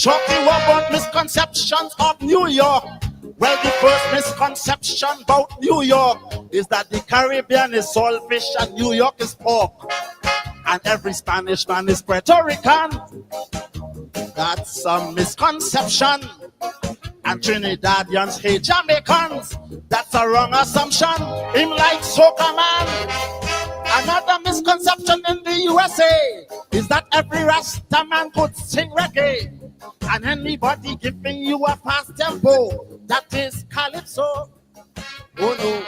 Talking about misconceptions of New York. Well, the first misconception about New York is that the Caribbean is saltfish and New York is pork. And every Spanish man is Puerto Rican. That's a misconception. And Trinidadians hate Jamaicans. That's a wrong assumption. Him like soca man. Another misconception in the USA is that every Rasta man could sing reggae. And anybody giving you a fast tempo, that is calypso. Oh no.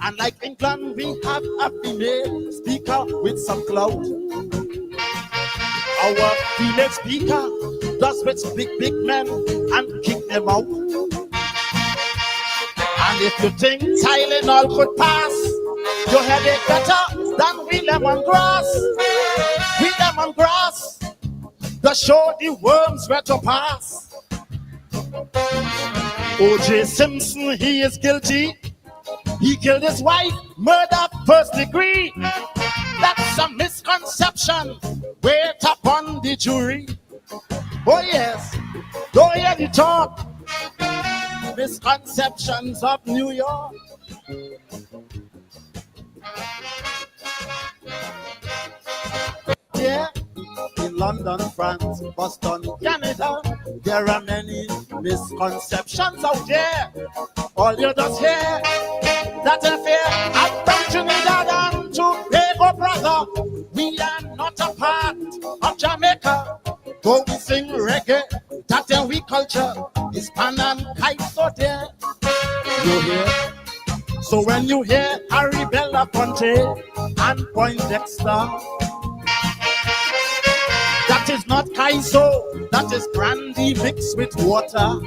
And like England, we have a female speaker with some clout. Our female speaker does with big men and kick them out. And if you think Tylenol could pass your headache better than we lemongrass, to show the worms where to pass. O.J. Simpson, he is guilty. He killed his wife, murder first degree. That's a misconception. Wait upon the jury. Oh yes, don't hear the talk. Misconceptions of New York. Yeah, in London, France, Boston, Canada, there are many misconceptions out there. All you just hear, that affair, I'm from Trinidad and Tobago, brother. We are not a part of Jamaica. Though we sing reggae, that's in we culture. It's pan and kite, so there. You hear? So when you hear Harry Belafonte and Poindexter, that is not Kaiso, that is brandy mixed with water.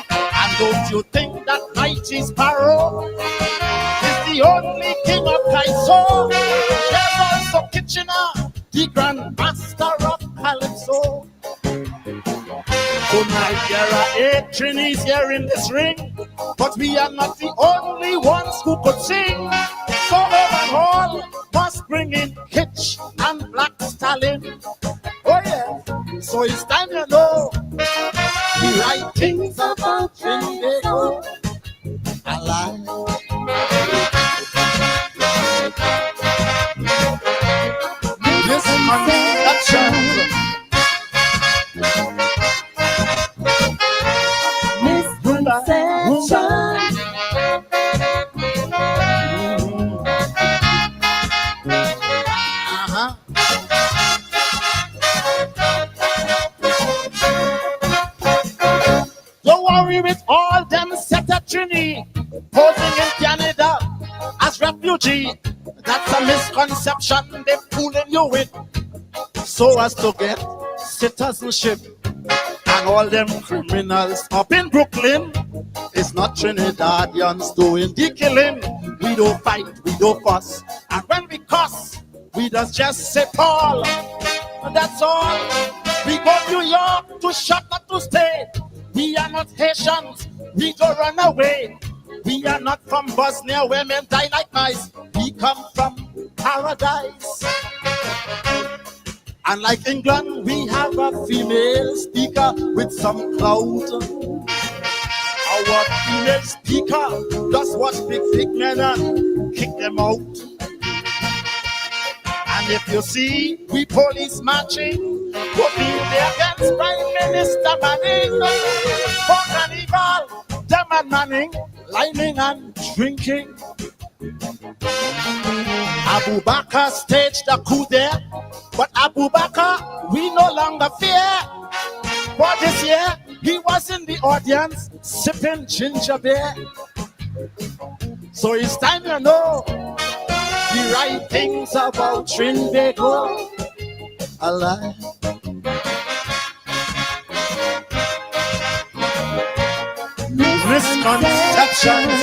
And don't you think that Mighty Sparrow is the only king of Kaiso? There's also Kitchener, the Grand Master of Calypso. Tonight there are 8 Trinis here in this ring, but we are not the only ones who could sing. So overall must bring in Hitch and Black Stallion. Oh yeah, so it's time you know the right things about Trinidad. I like this conception. Misconception. Don't worry with all them set at Trini, posing in Canada as refugee. That's a misconception they're fooling you with, so as to get citizenship. And all them criminals up in Brooklyn, it's not Trinidadians doing the killing. We don't fight, we don't fuss, and when we cuss, we just say Paul. And that's all. We go to New York to shop, not to stay. We are not Haitians, we go run away. We are not from Bosnia where men die like mice. We come from paradise. And like England, we have a female speaker with some clout. Our female speaker does watch big men and kick them out. And if you see we police marching, we'll be there against Prime Minister Manning. For carnival, them and Manning, lining and drinking. Abu Bakr staged a coup there, but Abu Bakr we no longer fear. For this year, he was in the audience sipping ginger beer. So it's time you know the right things about Trinidad. A lie. Misconceptions.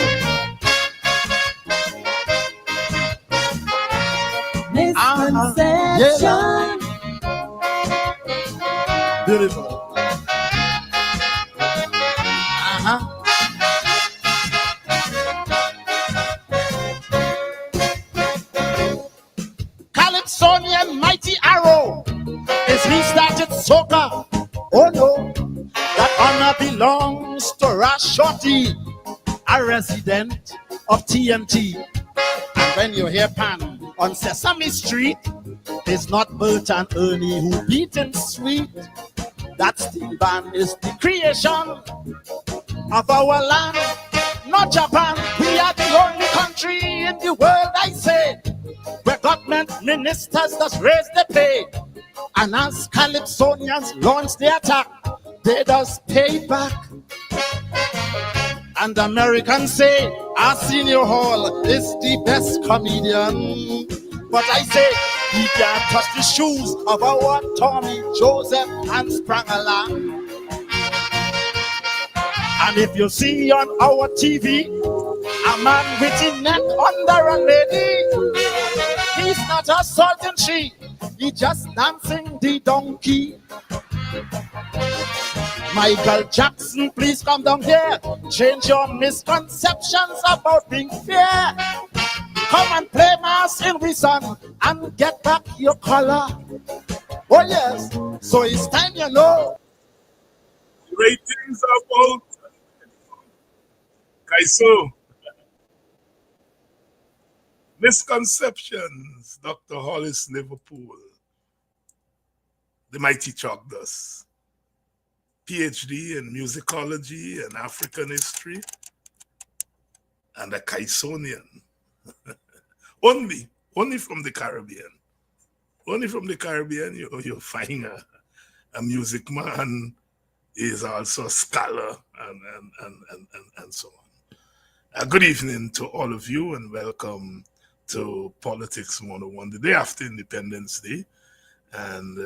Misconception. Beautiful. Calypsonian mighty arrow is restarted soca. Oh no, that honor belongs to Rash Shorty, a resident of TNT. And when you hear Pan on Sesame Street, it's not Bert and Ernie who beaten sweet. That steel band is the creation of our land, not Japan. We are the only country in the world, I say, where government ministers just raise the pay. And as Calypsonians launch the attack, they just pay back. And Americans say Arsenio Hall is the best comedian. But I say he can't touch the shoes of our Tommy, Joseph, and Sprang-a-Lang. And if you see on our TV a man with his neck under a lady, he's not assaulting she, he just dancing the donkey. Michael Jackson, please come down here. Change your misconceptions about being fair. Come and play mass in Wisson and get back your color. Oh yes, so it's time you know. Great things about Kaiso. Misconceptions, Dr. Hollis, Liverpool. The mighty Chogdas. PhD in musicology and African history. And a Kaisonian. only from the Caribbean. Only from the Caribbean you'll find a music man is also a scholar and so on. Good evening to all of you and welcome to Politics 101, the day after Independence Day. And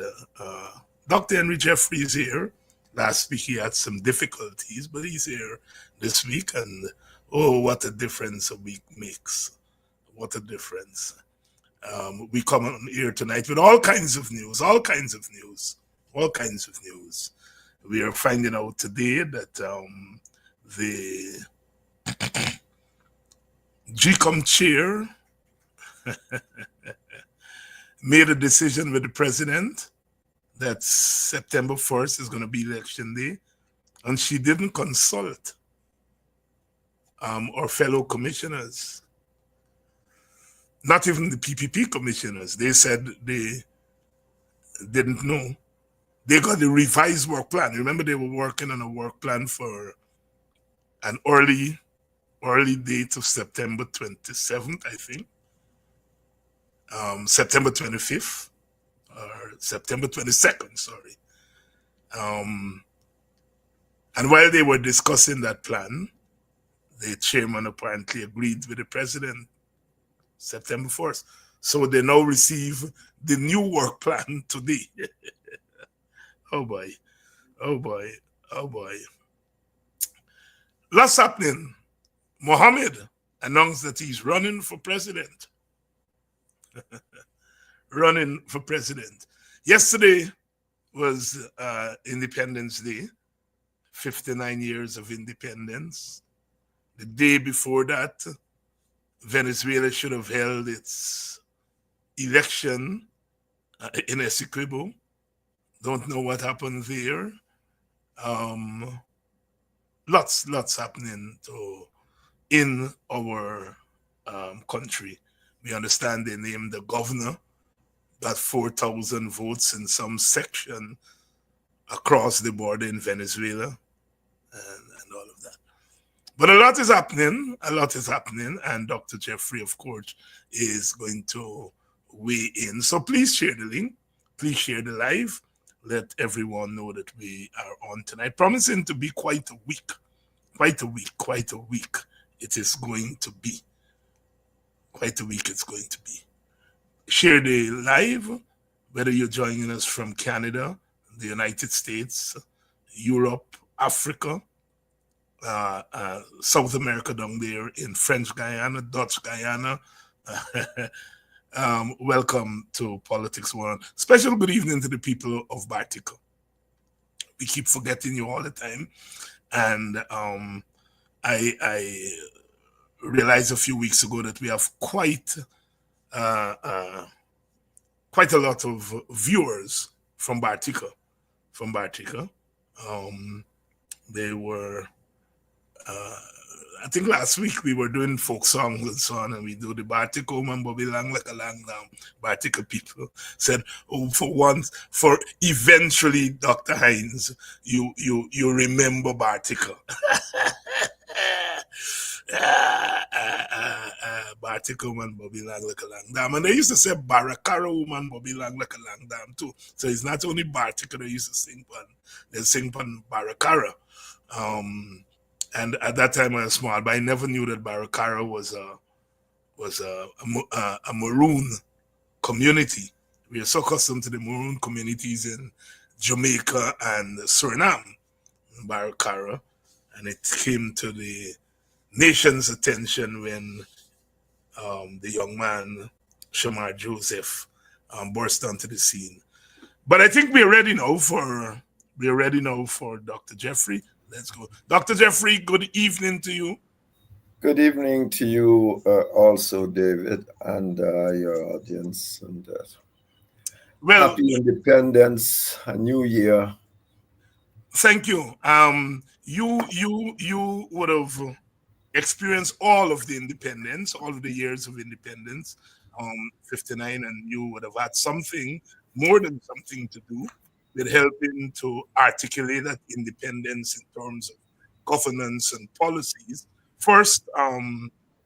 Dr. Henry Jeffrey is here. Last week he had some difficulties, but he's here this week. And oh, what a difference a week makes. What a difference. We come on here tonight with all kinds of news. We are finding out today that the GECOM chair made a decision with the president that September 1st is going to be election day, and she didn't consult our fellow commissioners, not even the PPP commissioners. They said they didn't know. They got the revised work plan. Remember, they were working on a work plan for an early date of September 27th, I think, September 25th, or September 22nd, sorry. And while they were discussing that plan, the chairman apparently agreed with the president September 1st. So they now receive the new work plan today. Oh boy, oh boy, oh boy. Lots happening. Mohammed announced that he's running for president. Running for president. Yesterday was Independence Day, 59 years of independence. The day before that, Venezuela should have held its election in Essequibo. Don't know what happened there. Lots happening in our country. We understand they named the governor, got 4,000 votes in some section across the border in Venezuela, and all of that. But a lot is happening, and Dr. Jeffrey, of course, is going to weigh in. So please share the link, please share the live, let everyone know that we are on tonight. Promising to be quite a week. It is going to be. Quite a week it's going to be. Share the live, whether you're joining us from Canada, the United States, Europe, Africa, South America down there in French Guyana, Dutch Guyana. Welcome to Politics One. Special good evening to the people of Bartica. We keep forgetting you all the time. And I realized a few weeks ago that we have quite a lot of viewers from Bartica. They were, I think last week we were doing folk songs and so on, and we do the Bartica man Bobby Lang like a lang down. Bartica people said, oh, for eventually, Dr. Hines, you remember Bartica. Bartica woman Bobby Lang like a lang dam. And they used to say Barakara woman Bobby Lang like a lang dam too. So it's not only Bartica they used to sing pan, they sing pan Barakara. And at that time I was small, but I never knew that Barakara was a maroon community. We are so accustomed to the maroon communities in Jamaica and Suriname, Barakara, and it came to the nation's attention when the young man Shamar Joseph burst onto the scene. But I think we're ready now for Dr. Jeffrey. Let's go. Dr. Jeffrey, good evening to you. Good evening to you also, David, and your audience. And well, happy Independence, a new year. Thank you. You would have experienced all of the independence, all of the years of independence, 59, and you would have had something, more than something to do with helping to articulate that independence in terms of governance and policies. First,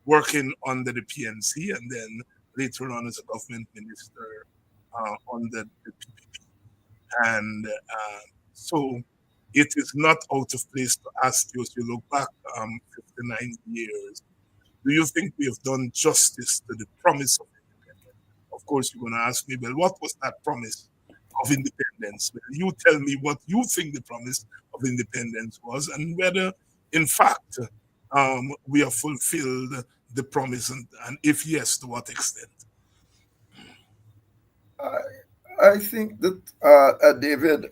working under the PNC, and then later on as a government minister under the PPP. And so it is not out of place to ask you, as you look back 59 years, do you think we have done justice to the promise of independence? Of course, you're going to ask me, well, what was that promise of independence? Well, you tell me what you think the promise of independence was, and whether, in fact, we have fulfilled the promise, and if yes, to what extent? I think that, David,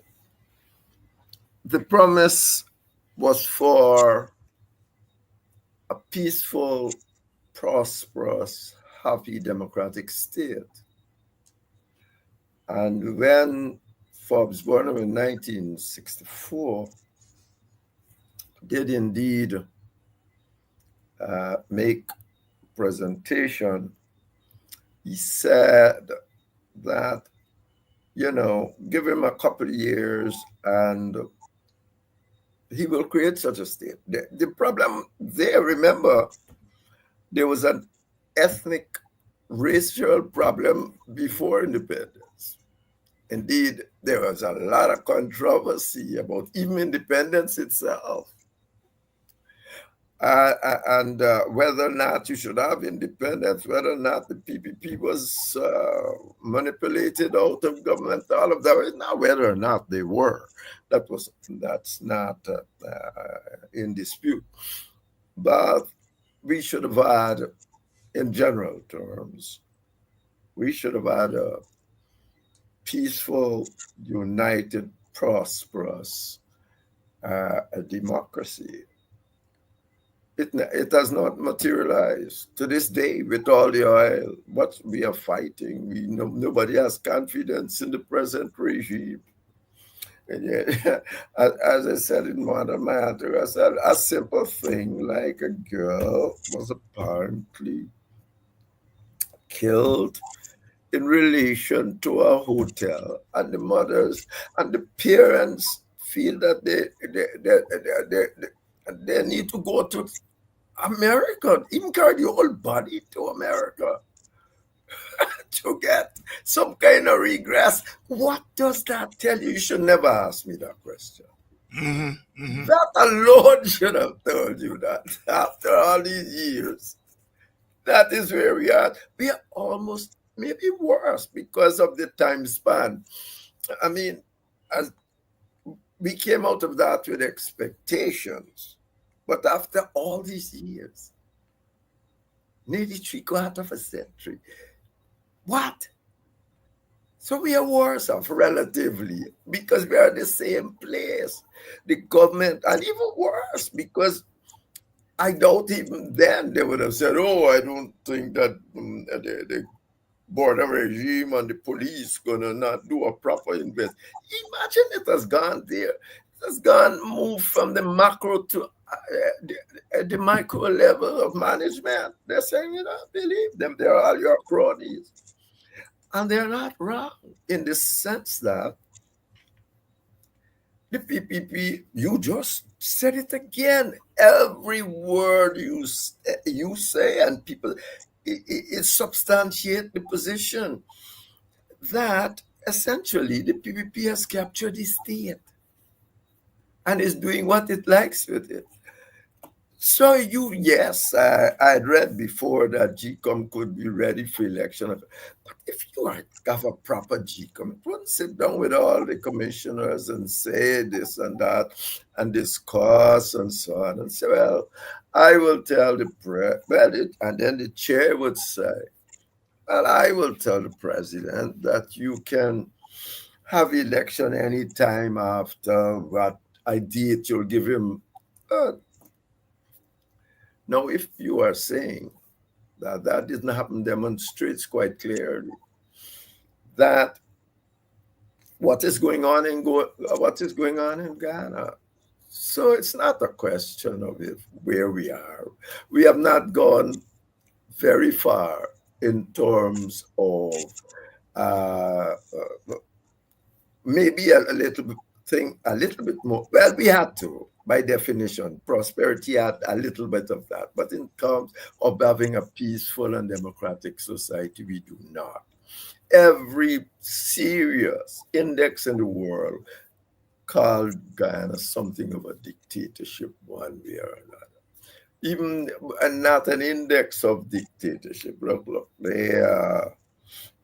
the promise was for a peaceful, prosperous, happy democratic state. And when Forbes Burnham in 1964 did indeed make presentation, he said that, give him a couple of years and he will create such a state. The problem there, remember, there was an ethnic, racial problem before independence. Indeed, there was a lot of controversy about even independence itself. And whether or not you should have independence, whether or not the PPP was manipulated out of government, all of that, not whether or not they were. That's not in dispute. But we should have had, in general terms, we should have had a peaceful, united, prosperous democracy. It has not materialized to this day with all the oil. What we are fighting, nobody has confidence in the present regime. And yet, as I said in one of my articles, a simple thing like a girl was apparently killed in relation to a hotel, and the mothers and the parents feel that they need to go to America, even carry the whole body to America to get some kind of regress. What does that tell you? You should never ask me that question. That alone should have told you that after all these years. That is where we are. We are almost maybe worse because of the time span. I mean, as we came out of that with expectations, but after all these years, nearly 3/4 of a century, what? So we are worse off relatively because we are in the same place. The government, and even worse, because I doubt even then they would have said, oh, I don't think that the border regime and the police gonna not do a proper invest. Imagine it has gone there. It has moved from the macro to the micro level of management. They're saying, believe them, they're all your cronies. And they're not wrong in the sense that the PPP, you just said it again. Every word you say and people, it substantiates the position that essentially the PPP has captured the state and is doing what it likes with it. So yes, I had read before that GECOM could be ready for election. But if you have a proper GECOM, it wouldn't sit down with all the commissioners and say this and that and discuss and so on and say, well, I will tell the and then the chair would say, well, I will tell the president that you can have election any time after what I did. You'll give him. Now, if you are saying that didn't happen, demonstrates quite clearly that what is going on in Ghana. So it's not a question of where we are. We have not gone very far in terms of maybe a little bit more. Well, we had to. By definition, prosperity had a little bit of that. But in terms of having a peaceful and democratic society, we do not. Every serious index in the world called Guyana something of a dictatorship one way or another. Even not an index of dictatorship. Look, the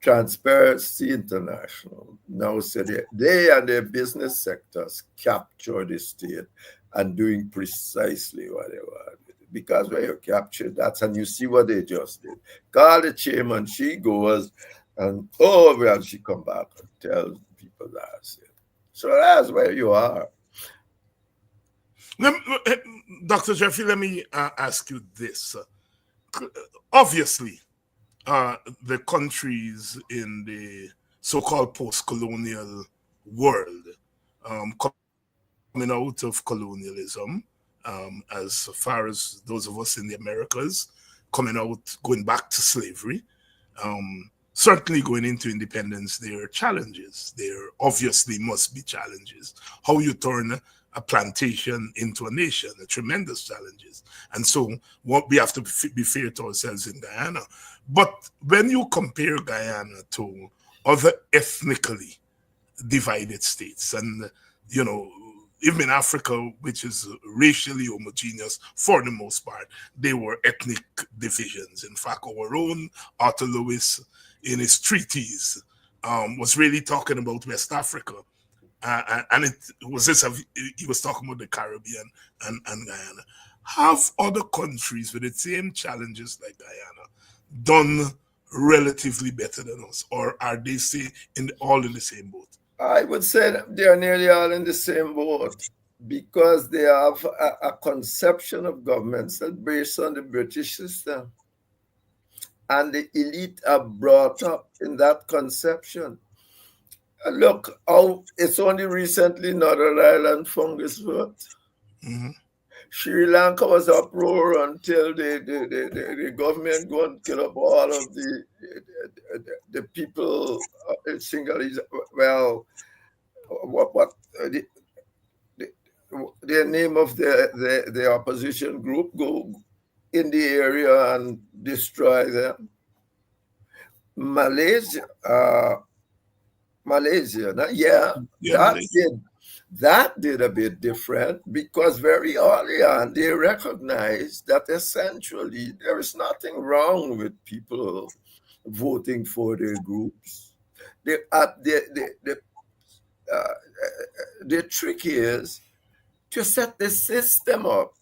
Transparency International now said they and their business sectors capture the state and doing precisely what they want. Because when you capture that and you see what they just did, call the chairman, she goes and well, she come back and tells people that's it. So that's where you are. Dr. Jeffrey, let me ask you this. Obviously, the countries in the so-called post-colonial world coming out of colonialism, as far as those of us in the Americas, coming out, going back to slavery, certainly going into independence, there are challenges. There obviously must be challenges. How you turn a plantation into a nation, a tremendous challenges. And so what we have to be fair to ourselves in Guyana. But when you compare Guyana to other ethnically divided states, and you know, even in Africa, which is racially homogeneous for the most part, there were ethnic divisions. In fact, our own Arthur Lewis, in his treatise, was really talking about West Africa. And it was this, he was talking about the Caribbean and Guyana. Have other countries with the same challenges like Guyana done relatively better than us? Or are they all in the same boat? I would say that they are nearly all in the same boat because they have a conception of governments that based on the British system. And the elite are brought up in that conception. Look, it's only recently Northern Ireland fungus vote. Mm-hmm. Sri Lanka was uproar until the government go and kill up all of the people. Sinhalese. Well, what the name of the opposition group go in the area and destroy them. Malaysia, yeah, that did a bit different because very early on they recognized that essentially there is nothing wrong with people voting for their groups. The trick is to set the system up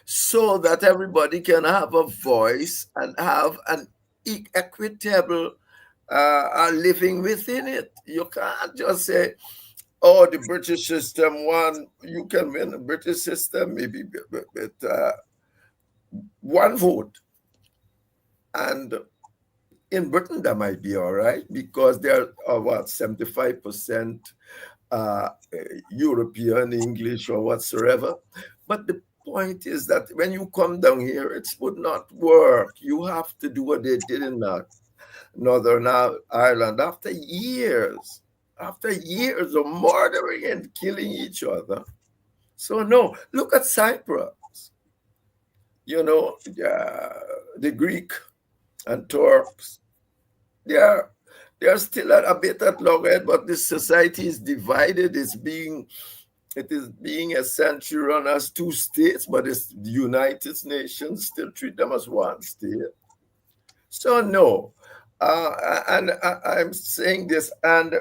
so that everybody can have a voice and have an equitable living within it. You can't just say, oh, the British system won. You can win the British system maybe with one vote. And in Britain, that might be all right because there are, 75% European, English, or whatsoever. But the point is that when you come down here, it would not work. You have to do what they did in Northern Ireland after years of murdering and killing each other. So no, look at Cyprus. You know, the Greek and Turks, they are still a bit at loggerhead, but this society is divided. It is being essentially run as two states, but the United Nations still treat them as one state. So no, and I'm saying this, and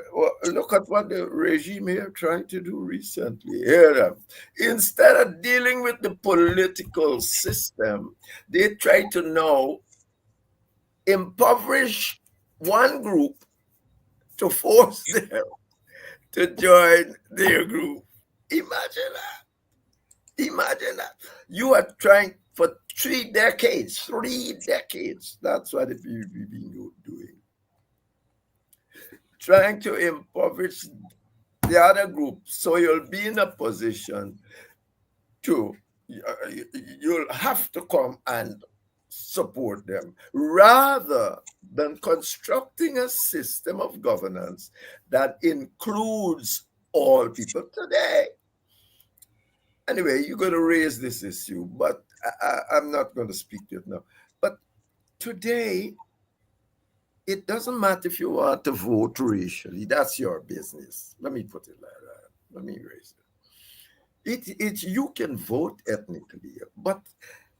look at what the regime here tried to do recently. Here, instead of dealing with the political system, they try to now impoverish one group to force them to join their group. Imagine that. You are trying for 3 decades. That's what the PVP been doing. Trying to impoverish the other group. So you'll be in a position to, you'll have to come and support them rather than constructing a system of governance that includes all people today. Anyway, you're going to raise this issue, but I'm not going to speak to it now. But today, it doesn't matter if you want to vote racially. That's your business. Let me put it like that. Let me raise it. You can vote ethnically, but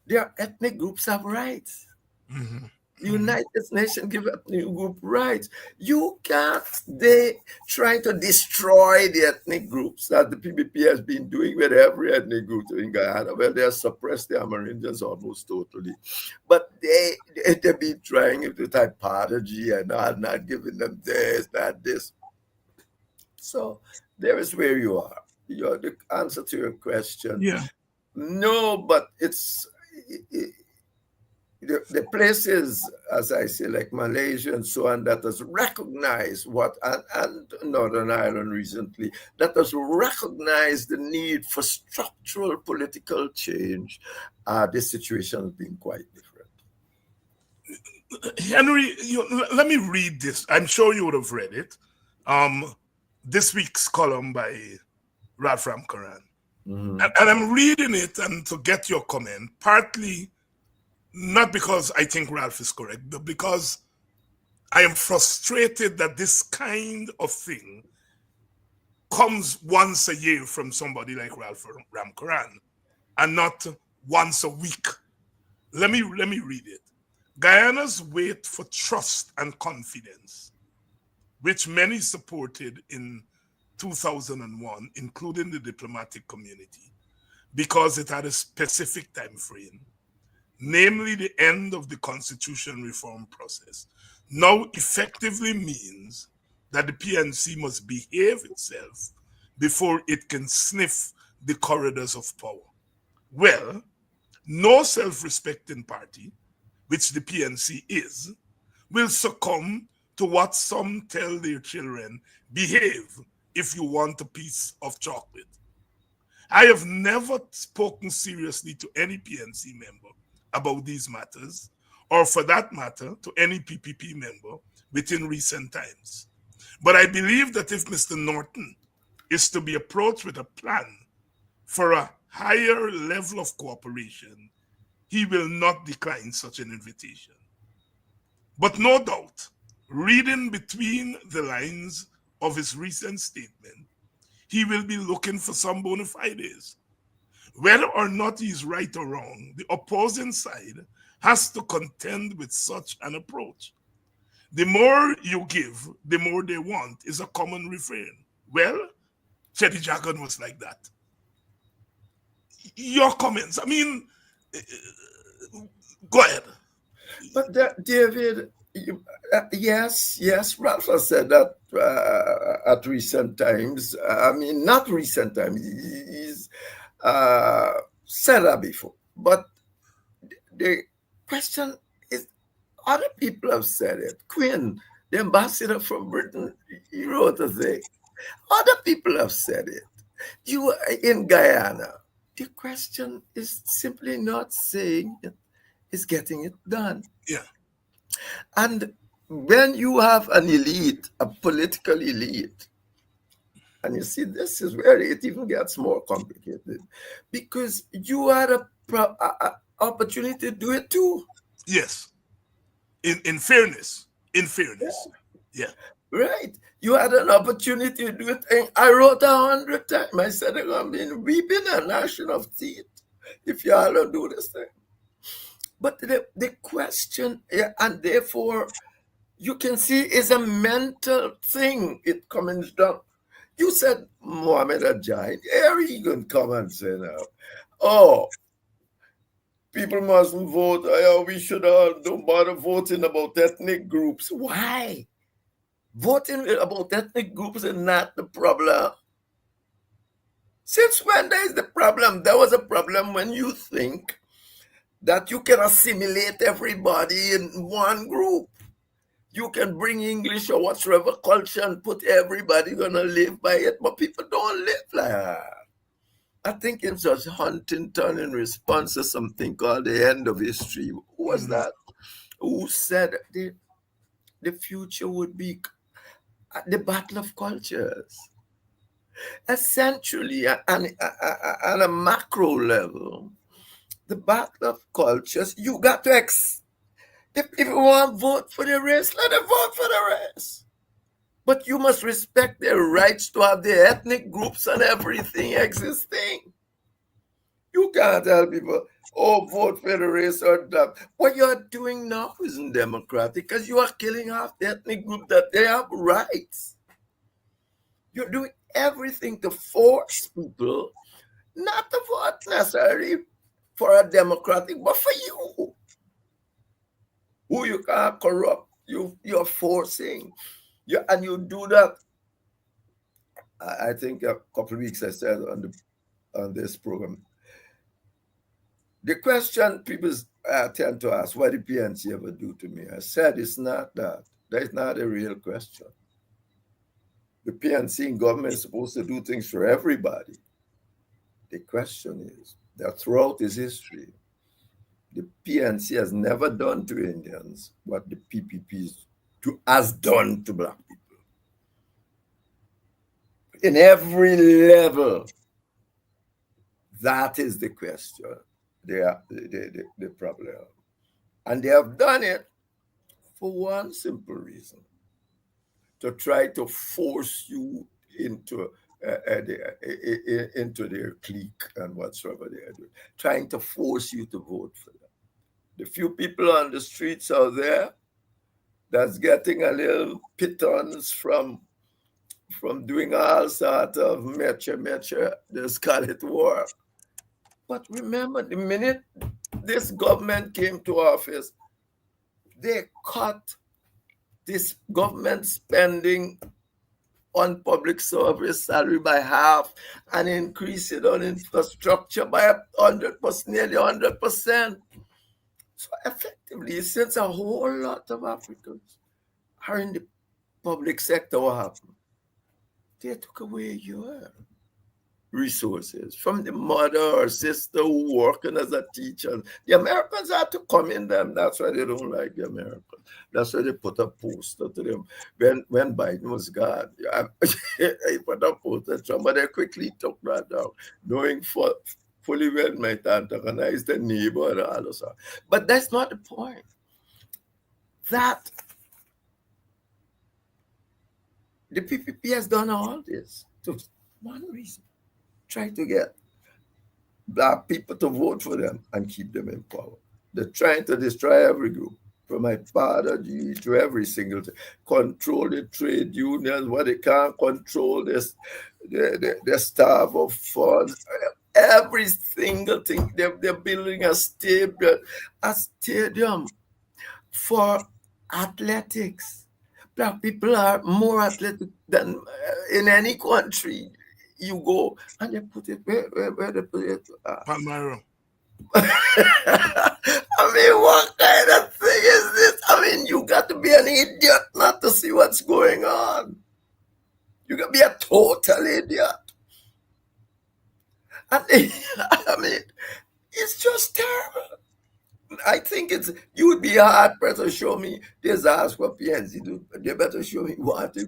their ethnic groups have rights. Mm-hmm. United Nations give ethnic group rights. You can't. They try to destroy the ethnic groups that the PPP has been doing with every ethnic group in Guyana. Well, they have suppressed the Amerindians almost totally, but they've been trying it with typology and not giving them this. So there is where you are. The answer to your question. Yeah. No, but the places, as I say, like Malaysia and so on, that has recognized and Northern Ireland recently, that has recognized the need for structural political change, the situation has been quite different. Henry, let me read this. I'm sure you would have read it. This week's column by Ralph Ramkaran. Mm-hmm. And I'm reading it and to get your comment, partly not because I think Ralph is correct, but because I am frustrated that this kind of thing comes once a year from somebody like Ralph Ramkaran and not once a week. Let me read it. Guyana's wait for trust and confidence, which many supported in 2001, including the diplomatic community, because it had a specific time frame, namely the end of the constitution reform process, now effectively means that the PNC must behave itself before it can sniff the corridors of power. Well, no self-respecting party, which the PNC is, will succumb to what some tell their children: behave if you want a piece of chocolate. I have never spoken seriously to any PNC member about these matters, or for that matter, to any PPP member within recent times. But I believe that if Mr. Norton is to be approached with a plan for a higher level of cooperation, he will not decline such an invitation. But no doubt, reading between the lines of his recent statement, he will be looking for some bona fides. Whether or not he is right or wrong, the opposing side has to contend with such an approach. The more you give, the more they want is a common refrain. Well, Chetty Jagan was like that. Your comments, I mean, go ahead. But David, yes, Ralph has said that at recent times. I mean, not recent times. He's said that before. But the question is, other people have said it. Quinn, the ambassador from Britain, he wrote a thing. Other people have said it. You are in Guyana. The question is simply not saying it, it's getting it done. Yeah. And when you have an elite, a political elite, and you see, this is where it even gets more complicated, because you had a opportunity to do it too. Yes. In fairness. Yeah. Right. You had an opportunity to do it. And I wrote 100 times. I said, I'm going to be weeping and gnashing of teeth if you all don't do this thing. But the question, and therefore, you can see is a mental thing. It comes down. You said Mohammed Ajay. Here he can come and say now, oh, people mustn't vote. We should don't bother voting about ethnic groups. Why? Voting about ethnic groups is not the problem. Since when there is the problem? There was a problem when you think that you can assimilate everybody in one group. You can bring English or whatsoever culture and put everybody gonna live by it, but people don't live like that. I think it's just Huntington in response to something called the end of history. Who was that? Who said the future would be the battle of cultures? Essentially, on a macro level, the battle of cultures, you got to if you want to vote for the race, let them vote for the race. But you must respect their rights to have their ethnic groups and everything existing. You can't tell people, oh, vote for the race or that. What you're doing now isn't democratic because you are killing half the ethnic group that they have rights. You're doing everything to force people not to vote necessarily for a democratic, but for you. Who you can't corrupt, you're forcing. And you do that. I think a couple of weeks I said on this program, The question people tend to ask, what did PNC ever do to me? I said it's not that. That is not a real question. The PNC and government is supposed to do things for everybody. The question is that throughout its history, the PNC has never done to Indians what the PPP has done to Black people. In every level, that is the question. The problem. And they have done it for one simple reason: to try to force you into their clique and whatsoever they are doing, trying to force you to vote for them. The few people on the streets out there that's getting a little pittance from doing all sort of mecha, the Scarlet War. But remember, the minute this government came to office, they cut this government spending on public service salary by half and increase it on infrastructure by 100%, nearly 100%. So effectively, since a whole lot of Africans are in the public sector, what happened? They took away your resources from the mother or sister who working as a teacher. The Americans had to come in them. That's why they don't like the Americans. That's why they put a poster to them. When Biden was gone, he put a poster to them, but they quickly took that down, knowing fully well might antagonize the neighbor and all of that. But that's not the point. That the PPP has done all this to one reason: try to get Black people to vote for them and keep them in power. They're trying to destroy every group, from my father to every single thing. Control the trade unions, what they can't control, this the staff of funds, every single thing. They're building a stadium for athletics. Black people are more athletic than in any country you go, and they put it where they put it. Palmyra. I mean, what kind of thing is this? I mean, you got to be an idiot not to see what's going on. You got to be a total idiot. I mean, it's just terrible. I think you would be hard pressed to show me this ask what PNC do. They better show me what the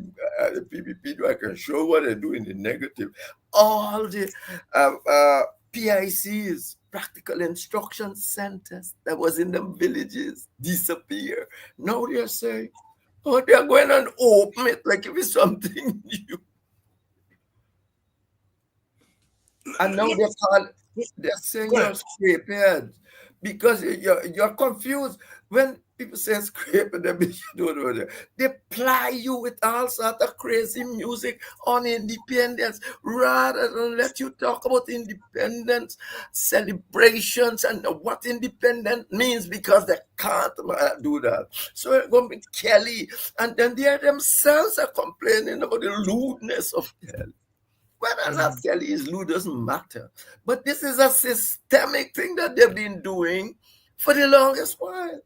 PPP do. I can show what they do in the negative. All the PICs, practical instruction centers that was in them villages, disappear. Now they're saying, oh, they're going and open it like if it's something new. And now they're saying you're scrapehead because you're confused. When people say scrapehead, they don't know that. They ply you with all sorts of crazy music on independence rather than let you talk about independence celebrations and what independence means, because they can't do that. So it's going to be Kelly, and then they themselves are complaining about the lewdness of Kelly. Whether or not Kelly is lewd doesn't matter. But this is a systemic thing that they've been doing for the longest while.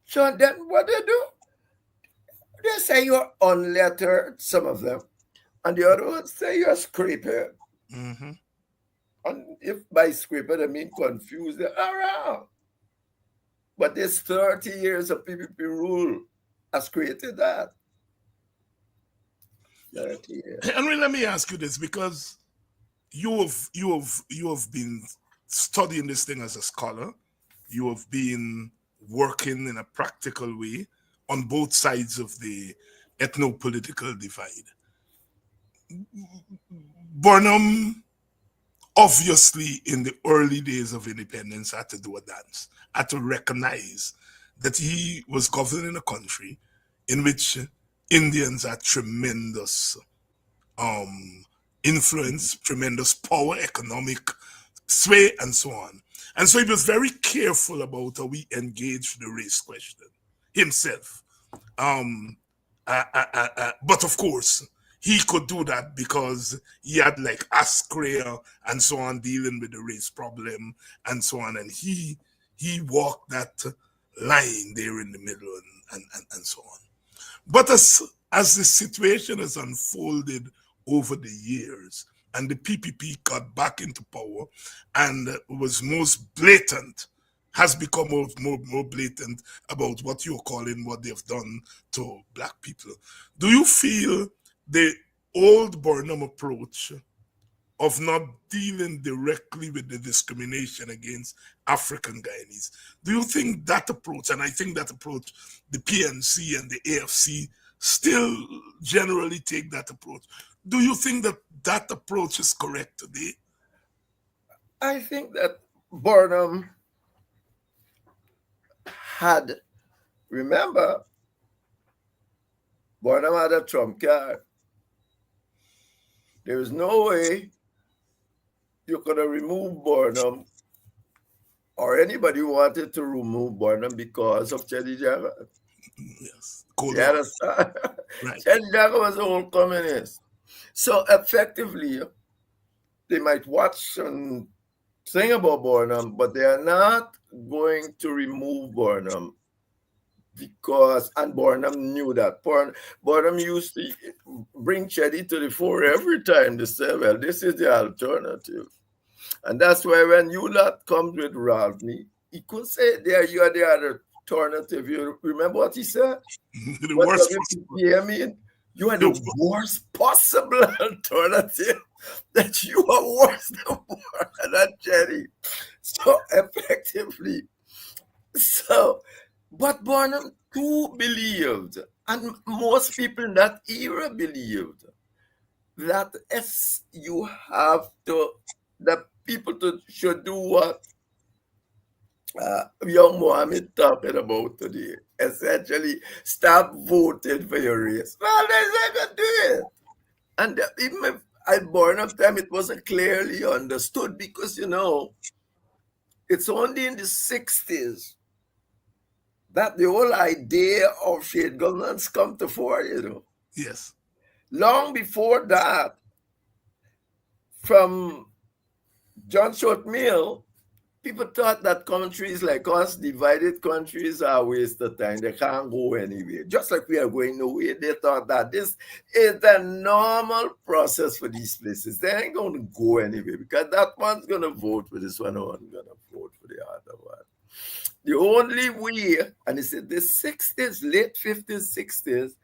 So then what they do? They say you're unlettered, some of them, and the other ones say you're scrapehead. Mm-hmm. And if by scrapehead I mean confused, they're around. But this 30 years of PPP rule has created that. Henry, let me ask you this, because you have been studying this thing as a scholar. You have been working in a practical way on both sides of the ethno-political divide. Burnham, obviously, in the early days of independence, had to do a dance, had to recognize that he was governing a country in which Indians had tremendous influence, tremendous power, economic sway, and so on. And so he was very careful about how he engaged the race question himself. But of course, he could do that because he had like Ascrea and so on dealing with the race problem and so on, and he walked that line there in the middle and so on. But as the situation has unfolded over the years and the PPP got back into power and was most blatant, has become more blatant about what you're calling what they've done to black people. Do you feel the old Burnham approach of not dealing directly with the discrimination against African Guyanese, do you think that approach, and I think that approach, the PNC and the AFC still generally take that approach, do you think that that approach is correct today? I think that Burnham had, remember, Burnham had a trump card. There was no way you could have removed Burnham or anybody wanted to remove Burnham because of Chedi Jaga. Yes. Cold You War. understand? Right. Chedi Jaga was a whole communist. So effectively, they might watch and sing about Burnham, but they are not going to remove Burnham because, and Burnham knew that. Burnham used to bring Chedi to the fore every time they say, well, this is the alternative. And that's why when you lot comes with Rodney, he could say there you are the other alternative. You remember what he said? The What worst WPPM mean? You are the worst possible alternative. That you are worse than Jerry. So effectively. So, but Burnham too believed, and most people in that era believed, that yes, you have to, the people should do what young Mohammed talking about today. Essentially, stop voting for your race. Well, they're not going to do it. And even if at Burnham time, it wasn't clearly understood because, it's only in the 60s that the whole idea of shared governance come to fore. Yes. Long before that, from John Stuart Mill, people thought that countries like us, divided countries, are a waste of time. They can't go anywhere. Just like we are going nowhere, they thought that this is the normal process for these places. They ain't going to go anywhere because that one's going to vote for this one, one's going to vote for the other one. The only way, and it's in the 60s, late 50s, 60s,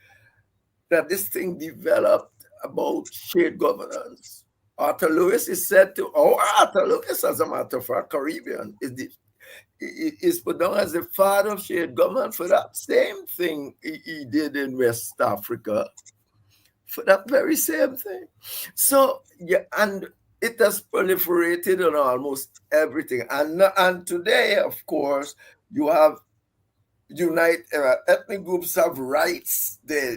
that this thing developed about shared governance. Arthur Lewis is said to, Arthur Lewis, as a matter of fact, Caribbean, is put down as the father of shared government for that same thing he did in West Africa, for that very same thing. So, yeah, and it has proliferated on almost everything. And today, of course, you have ethnic groups have rights. They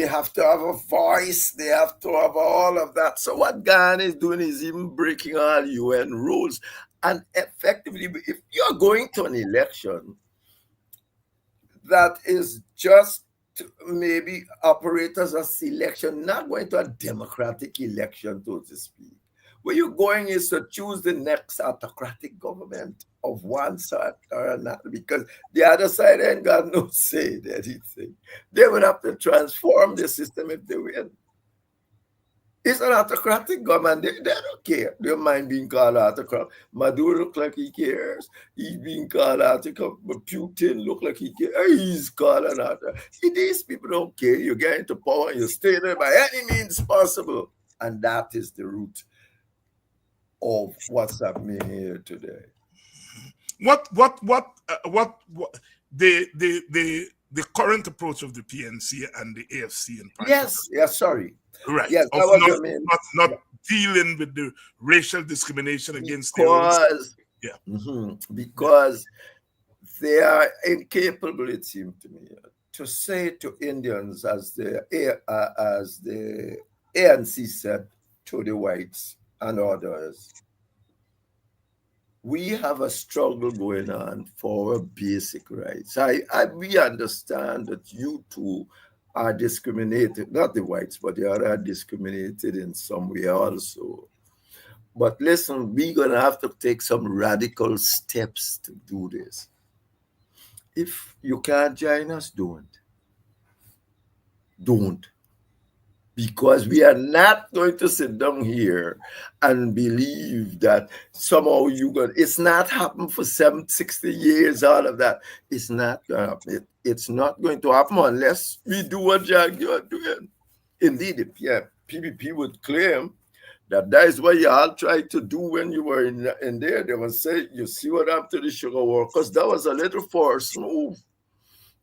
have to have a voice. They have to have all of that. So what Ghana is doing is even breaking all UN rules. And effectively, if you're going to an election that is just to maybe operate as a selection, not going to a democratic election, so to speak. Where you're going is to choose the next autocratic government of one side or another, because the other side ain't got no say in anything. They would have to transform the system if they win. It's an autocratic government. They don't care. They don't mind being called autocrat. Maduro look like he cares. He's being called autocrat. But Putin look like he cares. He's called an autocrat. These people don't care. You get into power and you stay there by any means possible. And that is the root of what's happening here today. What the current approach of the PNC and the AFC in particular? Yes, sorry. Right. Yes, of that was what I mean. not dealing with the racial discrimination against because, yeah. Because they are incapable, it seems to me, to say to Indians, as the ANC said to the whites and others, we have a struggle going on for our basic rights. We understand that you two are discriminated, not the whites, but the other are discriminated in some way also. But listen, we're going to have to take some radical steps to do this. If you can't join us, don't. Don't. Because we are not going to sit down here and believe that somehow you got it's not happened for 60 years, all of that. It's not going to happen. It's not going to happen unless we do what Jack you are doing. Indeed, if PPP would claim that is what you all tried to do when you were in there. They would say, you see what happened to the sugar workers? That was a little forced move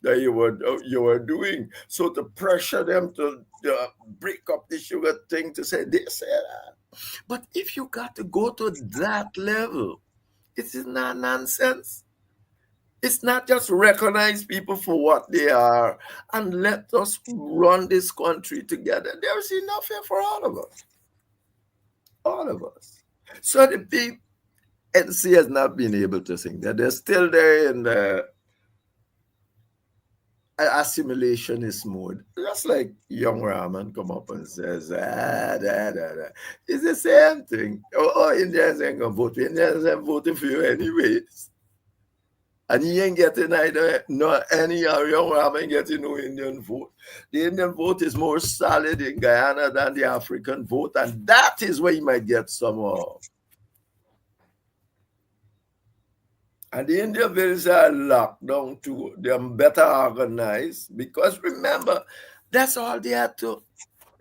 that you were doing. So to pressure them to break up the sugar thing, to say this, that. But if you got to go to that level, it is not nonsense. It's not just recognize people for what they are and let us run this country together. There's enough here for all of us. All of us. So the PNC has not been able to sing that. They're still there in the assimilationist mode. Just like young Rahman come up and says, It's the same thing. Oh, Indians ain't gonna vote. Indians ain't voting for you anyways. And he ain't getting either, no, any young Rahman getting no Indian vote. The Indian vote is more solid in Guyana than the African vote, and that is where he might get some of. And the Indian villages are locked down too. They're better organized because remember, that's all they had to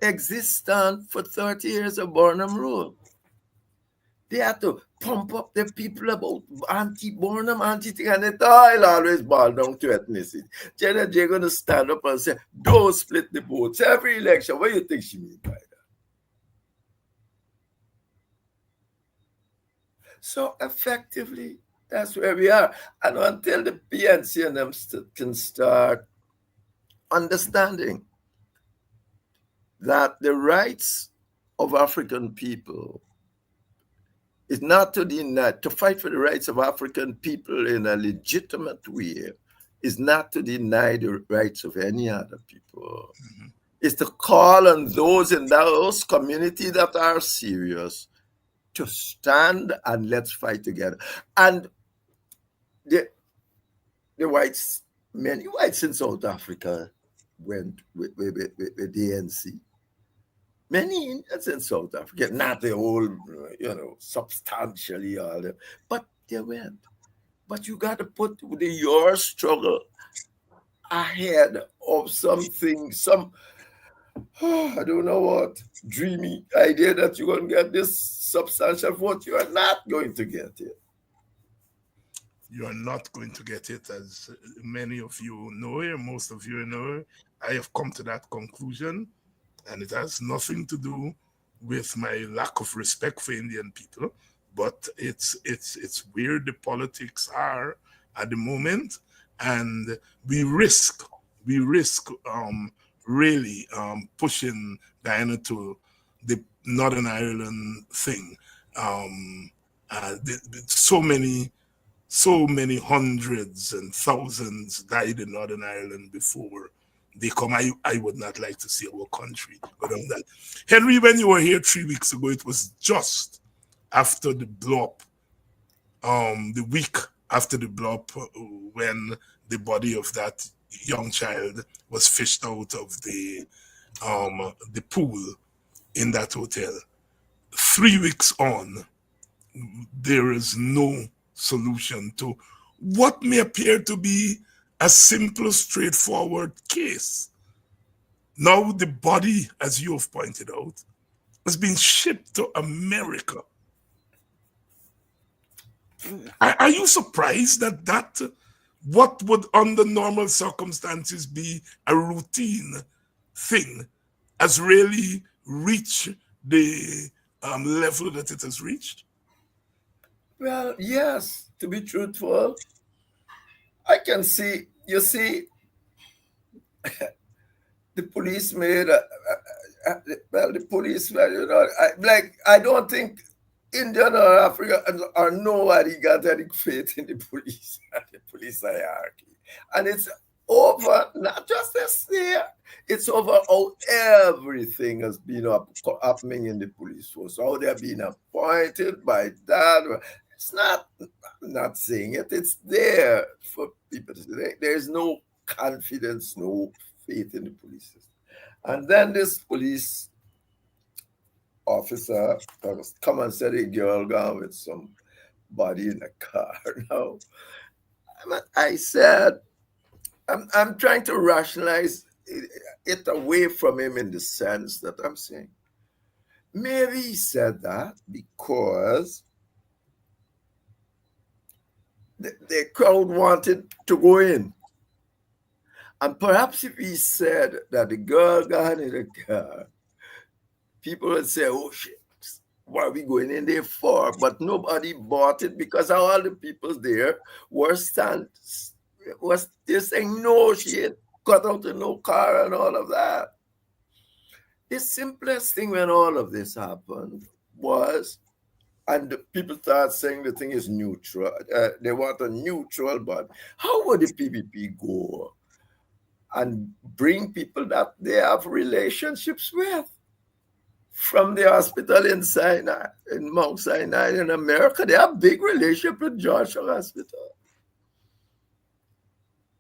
exist on for 30 years of Burnham rule. They had to pump up the people about anti-Burnham, anti-thing, and it all always boiled down to ethnicity. Jenna J going to stand up and say, don't split the votes every election. What do you think she means by that? So effectively, that's where we are. And until the PNC and them can start understanding that the rights of African people is not to fight for the rights of African people in a legitimate way, is not to deny the rights of any other people. Mm-hmm. It's to call on those in those communities that are serious to stand and let's fight together. And the whites, many whites in South Africa went with the ANC. Many Indians in South Africa, not the whole, substantially all them, but they went. But you got to put your struggle ahead of something, I don't know what, dreamy idea that you're going to get this substantial vote. You are not going to get it. You are not going to get it, as many of you know, or most of you know. I have come to that conclusion. And it has nothing to do with my lack of respect for Indian people, but it's where the politics are at the moment, and we risk really pushing Guyana to the Northern Ireland thing. So many hundreds and thousands died in Northern Ireland before they come. I would not like to see our country go down that. Henry, when you were here 3 weeks ago, it was just after the blow up, the week after the blow up, when the body of that young child was fished out of the pool in that hotel. 3 weeks on, there is no solution to what may appear to be a simple, straightforward case. Now the body, as you have pointed out, has been shipped to America. Are you surprised that what would under normal circumstances be a routine thing has really reached the level that it has reached? Well, yes, to be truthful, I can see, you see, the police made, the police, I don't think Indian or Africa or nobody got any faith in the police hierarchy. And it's over, not just this year, It's over how everything has been happening in the police force, how they're being appointed by that. It's not, I'm not saying it, it's there for people to say. There's no confidence, no faith in the police system. And then this police officer come and said a girl gone with somebody in a car. Now, I said, I'm trying to rationalize it away from him in the sense that I'm saying maybe he said that because the crowd wanted to go in. And perhaps if he said that the girl got in the car, people would say, oh shit, what are we going in there for? But nobody bought it because all the people there were saying no, she had got out of no car and all of that. The simplest thing when all of this happened was, and people start saying the thing is neutral. They want a neutral, but how would the PPP go and bring people that they have relationships with? From the hospital in Mount Sinai in America, they have big relationship with Joshua Hospital.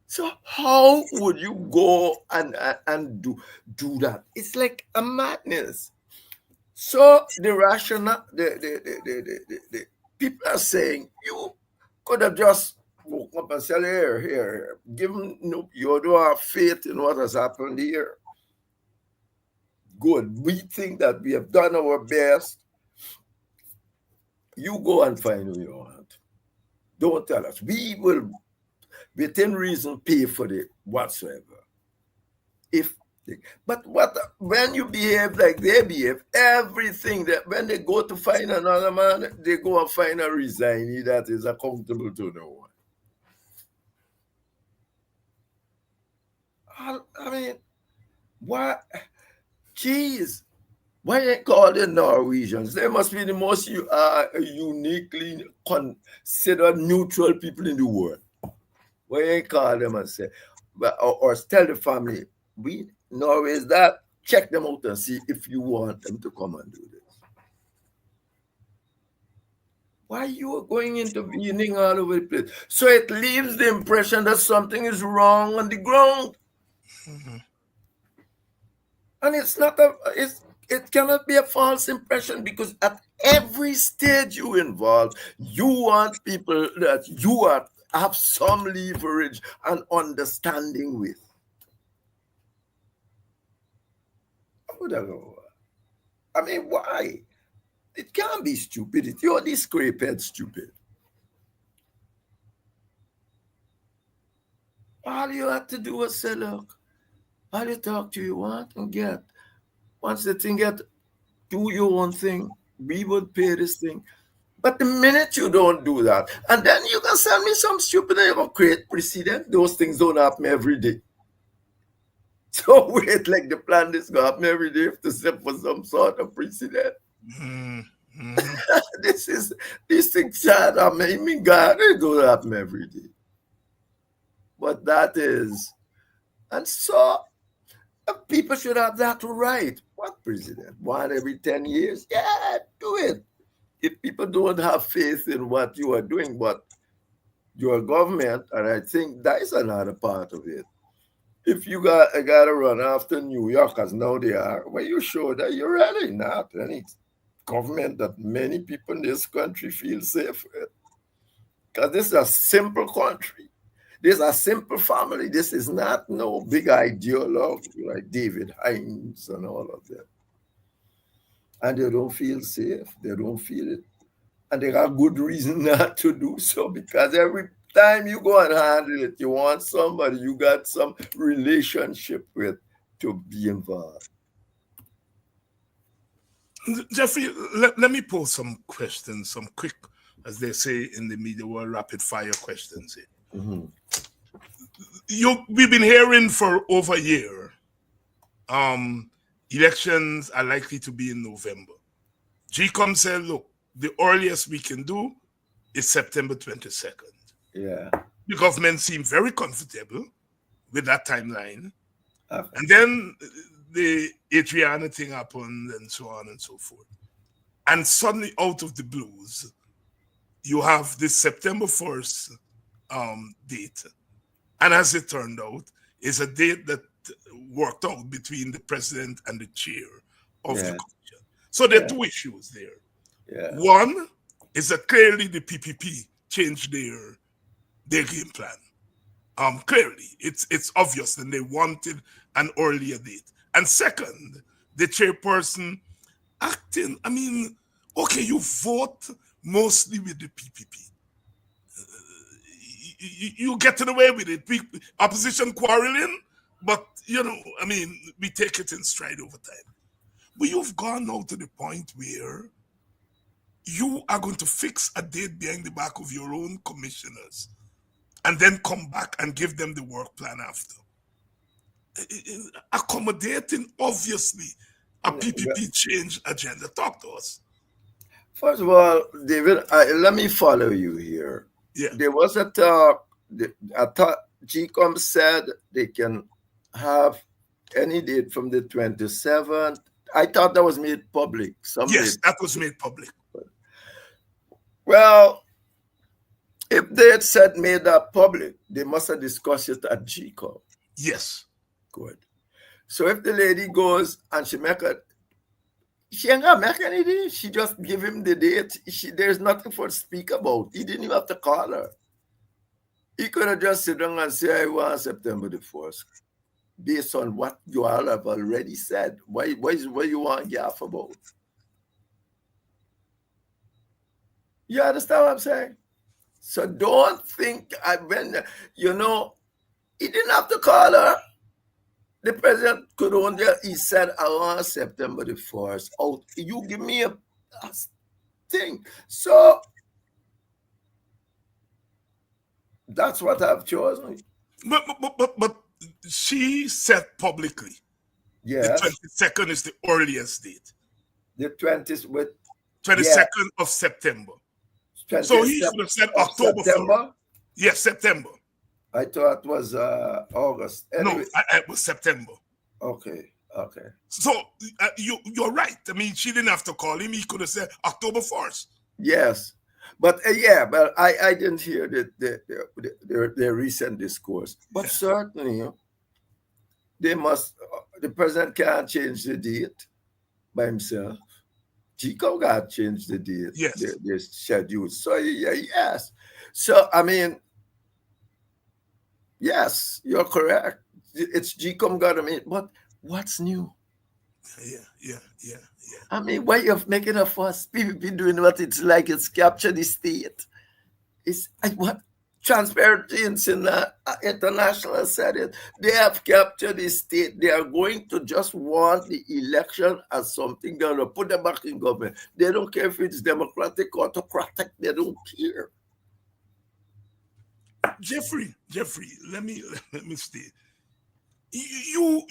So how would you go and do that? It's like a madness. So the rationale, the people are saying you could have just woke up and said, here, given you don't have faith in what has happened here. Good. We think that we have done our best. You go and find who you want. Don't tell us. We will, within reason, pay for it whatsoever. But when you behave like they behave, everything that when they go to find another man, they go and find a resignee that is accountable to no one. I mean, what? Jeez, why they call them Norwegians? They must be the most uniquely considered neutral people in the world. Why they call them and say, or tell the family, Norway is that, check them out and see if you want them to come and do this. Why you are going intervening all over the place? So it leaves the impression that something is wrong on the ground. Mm-hmm. And it's not it cannot be a false impression because at every stage you involve, you want people that you have some leverage and understanding with. I mean, why? It can't be stupidity. You're this scrapehead stupid. All you have to do was say, look, all you talk to you want and get. Once the thing get, do your own thing. We would pay this thing. But the minute you don't do that, and then you can send me some stupid, you can create precedent. Those things don't happen every day. So wait, like the plan is going to happen every day to set for some sort of precedent. Mm-hmm. These things are making God, it don't happen every day. But that is, and so people should have that right. What president? One every 10 years? Yeah, do it. If people don't have faith in what you are doing, but your government, and I think that is another part of it. If you got to run after New York, as now they are, well, you show that you're really not any government that many people in this country feel safe with. Because this is a simple country. This is a simple family. This is not no big ideologue like David Hines and all of them. And they don't feel safe. They don't feel it. And they got good reason not to do so, because every time you go and handle it, you want somebody you got some relationship with to be involved. Jeffrey, let me pose some questions, some quick, as they say in the media world, rapid fire questions here. Mm-hmm. We've been hearing for over a year, elections are likely to be in November. GECOM said, look, the earliest we can do is September 22nd. Yeah. The government seemed very comfortable with that timeline. And then the Adriana thing happened and so on and so forth. And suddenly, out of the blues, you have this September 1st date. And as it turned out, it's a date that worked out between the president and the chair of the Yeah. commission. So there are Yeah. two issues there. Yeah. One is that clearly the PPP changed their game plan. Clearly, it's obvious that they wanted an earlier date. And second, the chairperson acting. I mean, okay, you vote mostly with the PPP. You getting away with it. Opposition quarreling, but I mean, we take it in stride over time. But you've gone now to the point where you are going to fix a date behind the back of your own commissioners and then come back and give them the work plan after. Accommodating, obviously, a PPP change agenda. Talk to us. First of all, David, let me follow you here. Yeah. There was a talk. I thought GECOM said they can have any date from the 27th. I thought that was made public. Yes, that was made public. Well, if they had said made that public, they must have discussed it at GECOM. Yes. Good. So if the lady goes and she ain't gonna make any date. She just give him the date. There's nothing for to speak about. He didn't even have to call her. He could have just sit down and say, I want September the 1st. Based on what you all have already said. What you want gaff about? You understand what I'm saying? So don't think he didn't have to call her. The president could only, he said, I want September the 1st. Oh, you give me a thing. So that's what I've chosen. But she said publicly, yes, the 22nd is the earliest date. The 20th with 22nd of September. So he should have said October. September? Yes, September. I thought it was August. Anyway. No, it was September. Okay. So you're right. I mean, she didn't have to call him. He could have said October 1st. Yes. But but I didn't hear their recent discourse. But certainly, the president can't change the date by himself. GECOM got to change the date. Yes. Their schedule. So, yes. So, I mean, yes, you're correct. It's GECOM government. But what's new? Yeah. I mean, why you're making a fuss? People be doing what it's like. It's capture the state. It's what Transparency International said it. They have captured the state. They are going to just want the election as something they're going to put them back in government. They don't care if it's democratic or autocratic. They don't care. Jeffrey, let me stay. You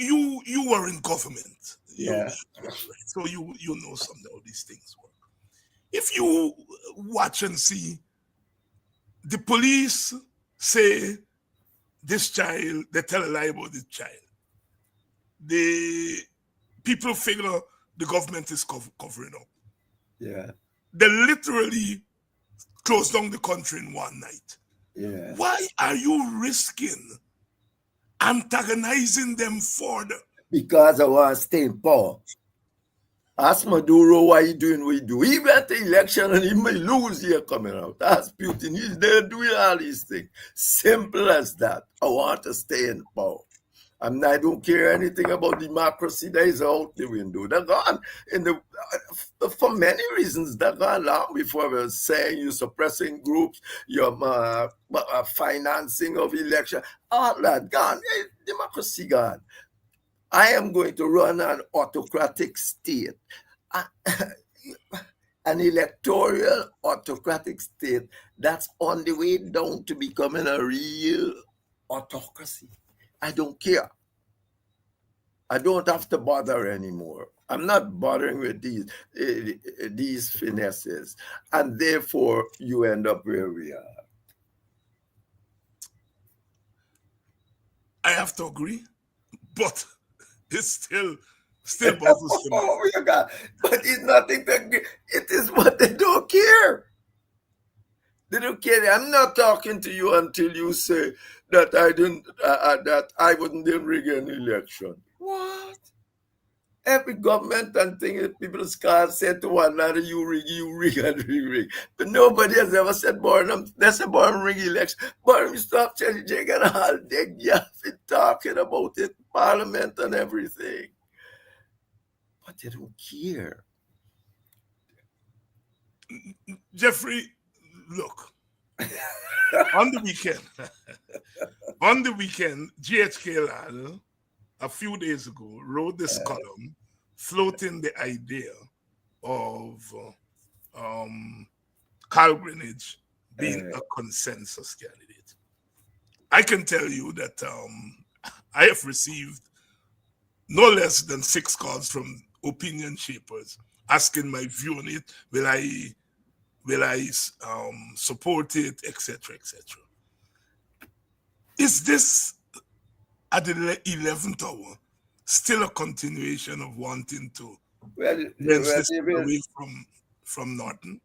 were in government. Yeah. So you know some of these things work. If you watch and see, the police say this child, they tell a lie about this child. The people figure the government is covering up. Yeah. They literally closed down the country in one night. Yeah. Why are you risking antagonizing them further? Because I want to stay in power. Ask Maduro why he doing what he do. He went to election and he may lose here coming out. Ask Putin. He's there doing all these things. Simple as that. I want to stay in power. I don't care anything about democracy. That is out the window. They're gone for many reasons. They're gone long before we were saying you're suppressing groups, you're financing of election, all that gone. Democracy gone. I am going to run an autocratic state, an electoral autocratic state that's on the way down to becoming a real autocracy. I don't care. I don't have to bother anymore. I'm not bothering with these finesses. And therefore, you end up where we are. I have to agree. but it's still bothers to me. Oh, you got, but it's nothing to. It is what they don't care. They don't care. I'm not talking to you until you say that I didn't, that I wouldn't rig an election. What? Every government and thing that people can't say to one another, you rig, and rig. But nobody has ever said, Barnum, that's a Barnum rig election. Barnum, you stop telling Jake and all they have been talking about it, Parliament and everything. But they don't care. Jeffrey, look. on the weekend, GHK Lal, a few days ago, wrote this column floating the idea of Carl Greenwich being a consensus candidate. I can tell you that I have received no less than 6 calls from opinion shapers asking my view on it. Will I support it, etc., etc. Is this at the 11th hour still a continuation of wanting to this away from Norton?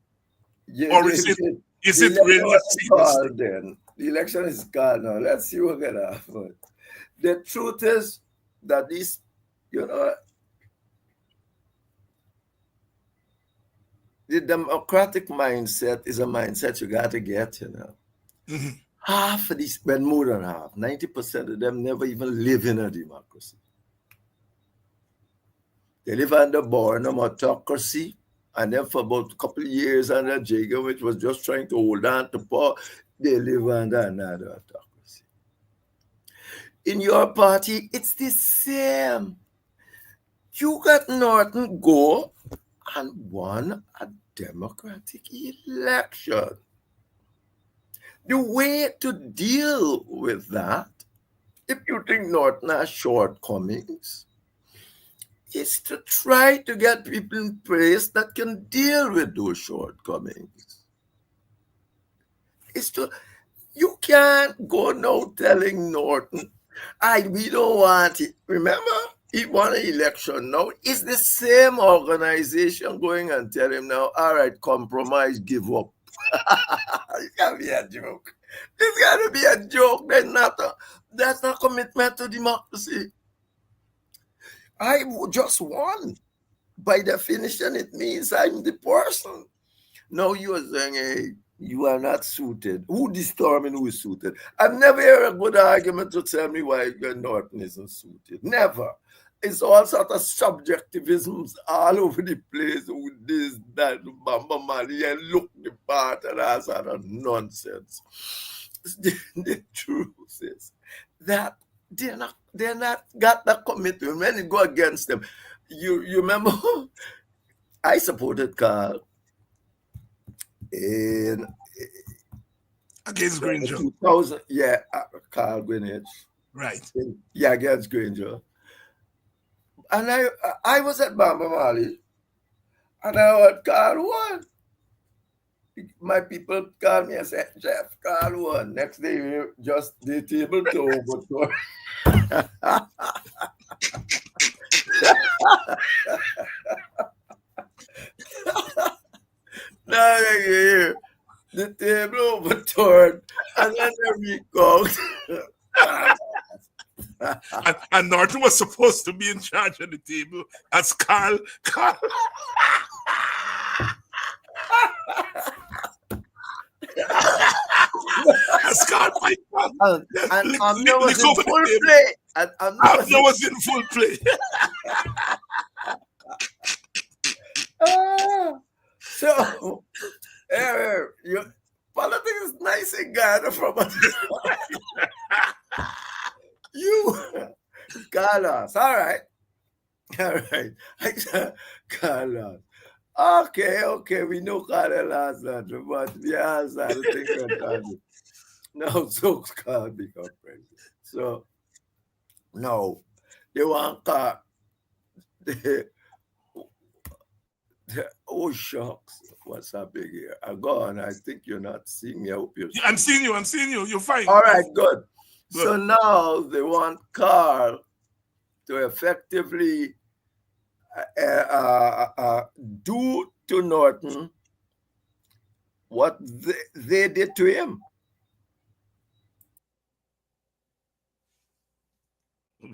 Yeah, or is it really a serious thing? Then the election is called now. Let's see what gonna happen. The truth is that this, the democratic mindset is a mindset you got to get, Mm-hmm. Half of these, well, more than half, 90% of them never even live in a democracy. They live under Barnum autocracy, and then for about a couple of years under GECOM, which was just trying to hold on to power, they live under another autocracy. In your party, it's the same. You got Norton go and won a democratic election. The way to deal with that, if you think Norton has shortcomings, is to try to get people in place that can deal with those shortcomings. You can't go now telling Norton, we don't want it. Remember, he won an election now. It's the same organization going and tell him now, all right, compromise, give up. It can't be a joke. It's got to be a joke. That's not commitment to democracy. I just won. By definition, it means I'm the person. Now you are saying, hey, you are not suited. Who determined who is suited? I've never heard a good argument to tell me why Norton isn't suited. Never. It's all sort of subjectivisms all over the place with this, that, Bamba Mali, and look the part and all sort of nonsense. The truth is that they're not got that commitment. When you go against them, you remember I supported Carl in against Granger. 2000, Carl Greenwich. Right. Against Granger. And I was at Bamba Mali, and I heard Carl won. My people called me and said, Jeff, Carl won. Next day, just the table to overthrow. Now the table overturned, and then the recount. and Norton was supposed to be in charge of the table as Carl. As Carl and Amna was in full play. And Amna was in full play. So, politics is nice in Ghana from us. Carlos, all right. Carlos. Okay, we know Carlos, but we asked that thing that now so Carl become president. So, no, they want Carl. Oh, shucks. What's happening here? Go on. I think you're not seeing me. I hope you're I'm seeing you. You're fine. All right, good. So now they want Carl to effectively do to Norton what they did to him.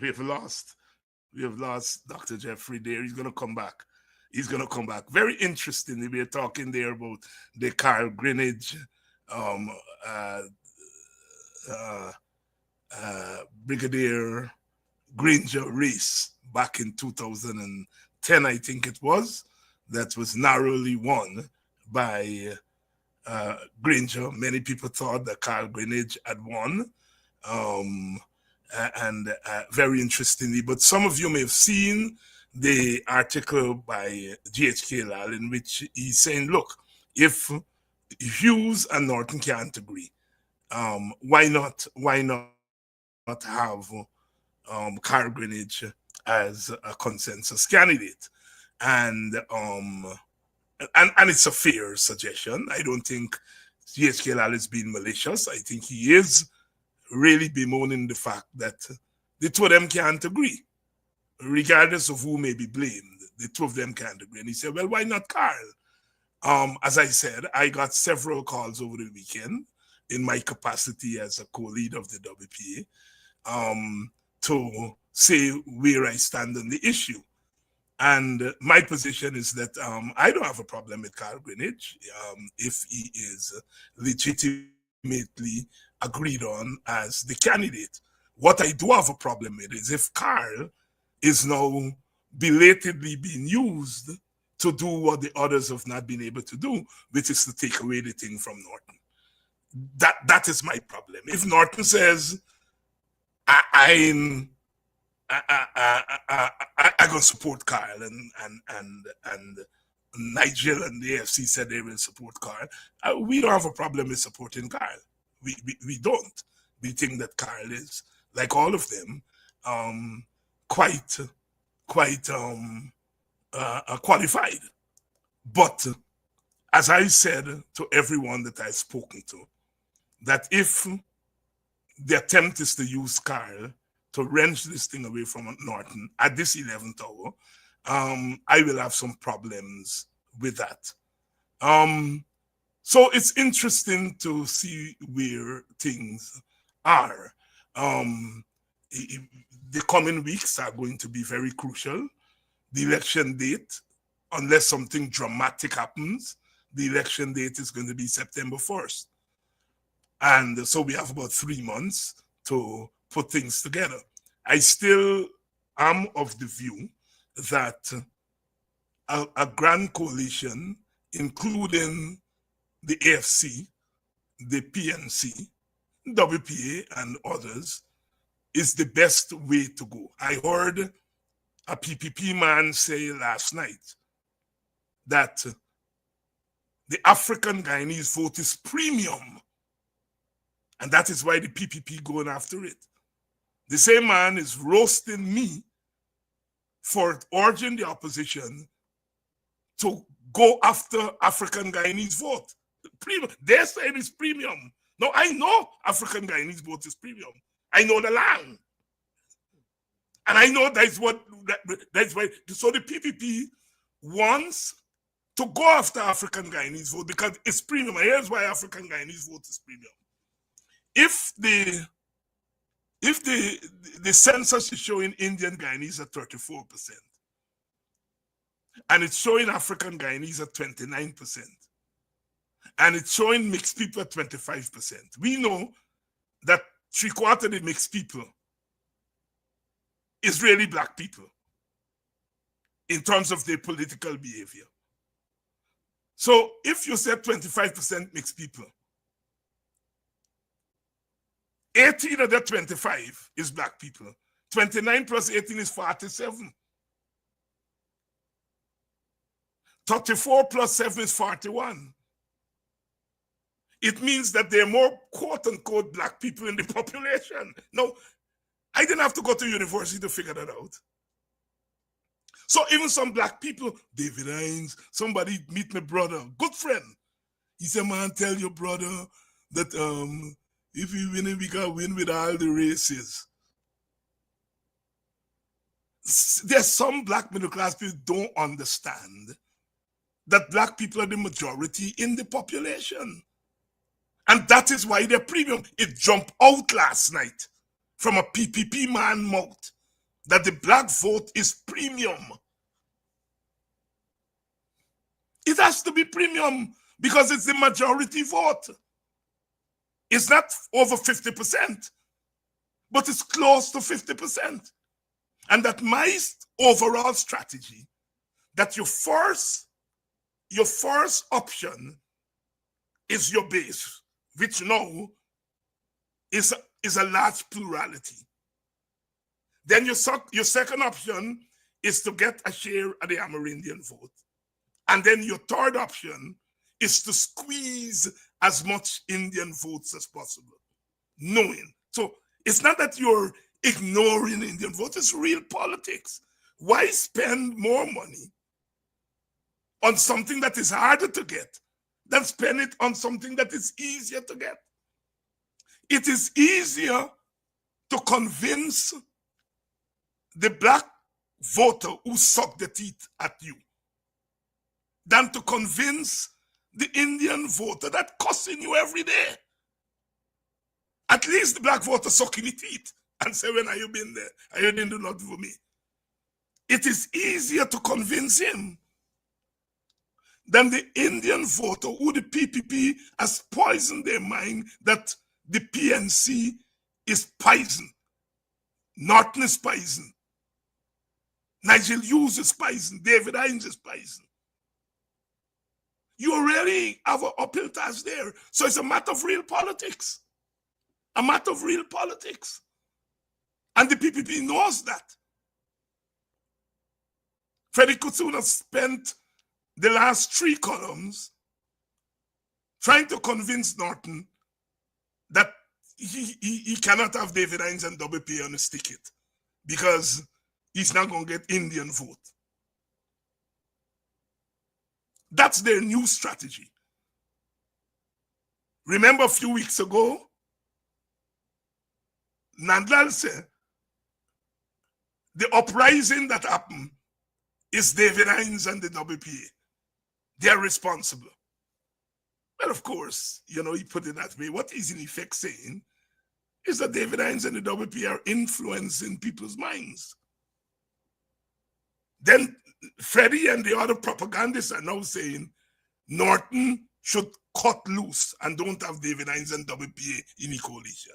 We've lost. We have lost Dr. Jeffrey there. He's going to come back. He's going to come back. Very interestingly, we're talking there about the Carl Greenwich um, uh, Brigadier Granger race back in 2010, I think it was, that was narrowly won by Granger. Many people thought that Carl Greenwich had won. And very interestingly, but some of you may have seen the article by GHK Lal in which he's saying, look, if Hughes and Norton can't agree, why not have Carl Greenwich as a consensus candidate? And it's a fair suggestion. I don't think GHK Lal is being malicious. I think he is really bemoaning the fact that the two of them can't agree, regardless of who may be blamed. The two of them can't agree. And he said, well, why not Carl? As I said, I got several calls over the weekend in my capacity as a co-leader of the WPA to say where I stand on the issue. And my position is that I don't have a problem with Carl Greenwich if he is legitimately agreed on as the candidate. What I do have a problem with is if Carl is now belatedly being used to do what the others have not been able to do, which is to take away the thing from Norton. That is my problem. If Norton says, I'm gonna support Carl, and Nigel and the AFC said they will support Carl, we don't have a problem with supporting Carl. We don't. We think that Carl is, like all of them, quite qualified. But as I said to everyone that I've spoken to, that if the attempt is to use Carl to wrench this thing away from Norton at this 11th hour, I will have some problems with that. So it's interesting to see where things are. The coming weeks are going to be very crucial. The election date, unless something dramatic happens, the election date is going to be September 1st. And so we have about 3 months to put things together. I still am of the view that a grand coalition, including the AFC, the PNC, WPA, and others, is the best way to go. I heard a PPP man say last night that the African Guyanese vote is premium, and that is why the PPP going after it. The same man is roasting me for urging the opposition to go after African Guyanese vote. Premium. They're saying it's premium. No, I know African Guyanese vote is premium. I know the land. And I know that's why. So the PPP wants to go after African Guyanese vote because it's premium. And here's why African Guyanese vote is premium. If the census is showing Indian Guyanese at 34%, and it's showing African Guyanese at 29%, and it's showing mixed people at 25%, we know that 3/4 of the mixed people is really black people in terms of their political behavior. So if you said 25% mixed people, 18 of that 25 is black people. 29 plus 18 is 47. 34 plus 7 is 41. It means that there are more quote-unquote black people in the population. No, I didn't have to go to university to figure that out. So even some black people, David Hines, somebody meet my brother, good friend. He said, man, tell your brother that if we win, we can win with all the races. there's some black middle class people don't understand that black people are the majority in the population. And that is why their premium, it jumped out last night from a PPP man mouth that the black vote is premium. It has to be premium because it's the majority vote. It's not over 50%, but it's close to 50%. And that my overall strategy, that your first option is your base, which now is a large plurality. Then your second option is to get a share of the Amerindian vote. And then your third option is to squeeze as much Indian votes as possible, knowing. So it's not that you're ignoring Indian votes, it's real politics. Why spend more money on something that is harder to get than spend it on something that is easier to get? It is easier to convince the black voter who suck the teeth at you than to convince the Indian voter that cussing you every day. At least the black voter sucking the teeth and say, when have you been there? And you didn't do nothing for me. It is easier to convince him than the Indian voter who the PPP has poisoned their mind that the PNC is poison. Norton is poison. Nigel Hughes is poison. David Hines is poison. You already have an uphill task there. So it's a matter of real politics. A matter of real politics. And the PPP knows that. Freddie Kutsuna spent the last 3 columns trying to convince Norton that he cannot have David Hines and WP on his ticket because he's not going to get Indian vote. That's their new strategy. Remember a few weeks ago, Nandlal said, the uprising that happened is David Hines and the WPA. They're responsible. Well, of course, he put it that way. What he's in effect saying is that David Hines and the WPA are influencing people's minds. Then Freddie and the other propagandists are now saying Norton should cut loose and don't have David Hines and WPA in a coalition.